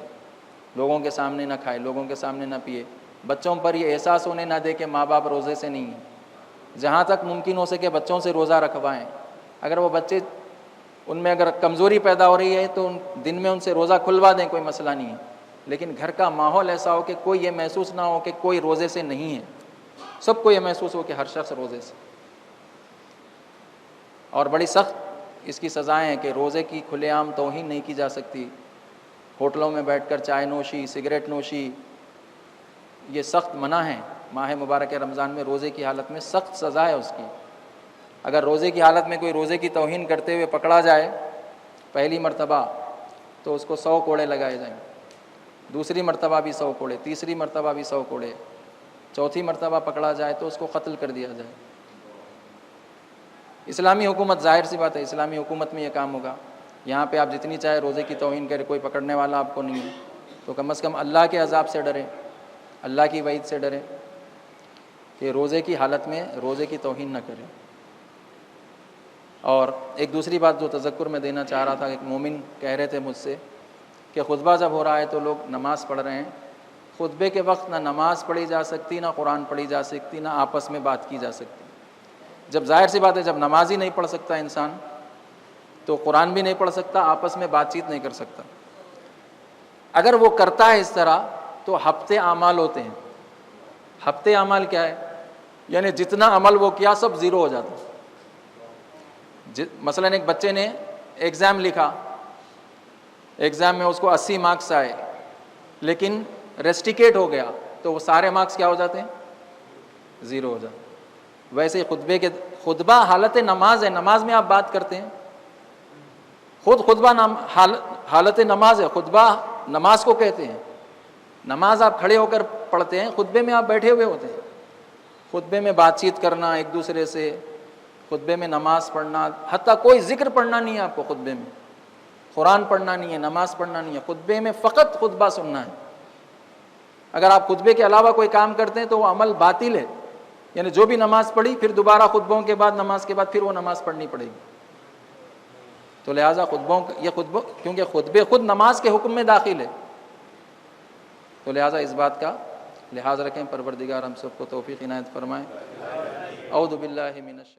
لوگوں کے سامنے نہ کھائے، لوگوں کے سامنے نہ پیے۔ بچوں پر یہ احساس ہونے نہ دے کہ ماں باپ روزے سے نہیں ہیں۔ جہاں تک ممکن ہو سکے بچوں سے روزہ رکھوائیں۔ اگر وہ بچے ان میں اگر کمزوری پیدا ہو رہی ہے تو دن میں ان سے روزہ کھلوا دیں، کوئی مسئلہ نہیں ہے، لیکن گھر کا ماحول ایسا ہو کہ کوئی یہ محسوس نہ ہو کہ کوئی روزے سے نہیں ہے، سب کو یہ محسوس ہو کہ ہر شخص روزے سے۔ اور بڑی سخت اس کی سزائیں ہیں کہ روزے کی کھلے عام توہین نہیں کی جا سکتی۔ ہوٹلوں میں بیٹھ کر چائے نوشی، سگریٹ نوشی، یہ سخت منع ہے۔ ماہ مبارک رمضان میں روزے کی حالت میں سخت سزا ہے اس کی۔ اگر روزے کی حالت میں کوئی روزے کی توہین کرتے ہوئے پکڑا جائے پہلی مرتبہ تو اس کو 100 کوڑے لگائے جائیں، دوسری مرتبہ بھی 100 کوڑے، تیسری مرتبہ بھی 100 کوڑے، چوتھی مرتبہ پکڑا جائے تو اس کو قتل کر دیا جائے۔ اسلامی حکومت، ظاہر سی بات ہے اسلامی حکومت میں یہ کام ہوگا۔ یہاں پہ آپ جتنی چاہے روزے کی توہین کرے، کوئی پکڑنے والا آپ کو نہیں ہے، تو کم از کم اللہ کے عذاب سے ڈرے، اللہ کی وعید سے ڈرے کہ روزے کی حالت میں روزے کی توہین نہ کرے۔ اور ایک دوسری بات جو تذکر میں دینا چاہ رہا تھا، ایک مومن کہہ رہے تھے مجھ سے کہ خطبہ جب ہو رہا ہے تو لوگ نماز پڑھ رہے ہیں، خطبے کے وقت نہ نماز پڑھی جا سکتی، نہ قرآن پڑھی جا سکتی، نہ آپس میں بات کی جا سکتی۔ جب ظاہر سی بات ہے جب نماز ہی نہیں پڑھ سکتا انسان تو قرآن بھی نہیں پڑھ سکتا، آپس میں بات چیت نہیں کر سکتا۔ اگر وہ کرتا ہے اس طرح تو ہفتے اعمال ہوتے ہیں۔ ہفتے اعمال کیا ہے؟ یعنی جتنا عمل وہ کیا سب زیرو ہو جاتا ہے۔ مثلا ایک بچے نے ایگزام لکھا، ایگزام میں اس کو 80 مارکس آئے، لیکن ریسٹیکیٹ ہو گیا تو وہ سارے مارکس کیا ہو جاتے ہیں؟ زیرو ہو جاتے ہیں۔ ویسے خطبہ حالت نماز ہے، نماز میں آپ بات کرتے ہیں، خطبہ حالت نماز ہے، خطبہ نماز کو کہتے ہیں۔ نماز آپ کھڑے ہو کر پڑھتے ہیں، خطبے میں آپ بیٹھے ہوئے ہوتے ہیں۔ خطبے میں بات چیت کرنا ایک دوسرے سے، خطبے میں نماز پڑھنا، حتیٰ کوئی ذکر پڑھنا نہیں ہے آپ کو خطبے میں، قرآن پڑھنا نہیں ہے، نماز پڑھنا نہیں ہے، خطبے میں فقط خطبہ سننا ہے۔ اگر آپ خطبے کے علاوہ کوئی کام کرتے ہیں تو وہ عمل باطل ہے، یعنی جو بھی نماز پڑھی پھر دوبارہ خطبوں کے بعد، نماز کے بعد پھر وہ نماز پڑھنی پڑے گی۔ تو لہٰذا خطبوں کیونکہ خطبے خود نماز کے حکم میں داخل ہے، تو لہٰذا اس بات کا لحاظ رکھیں۔ پروردگار ہم سب کو توفیق عنایت فرمائے۔ اعوذ باللہ من الشیطان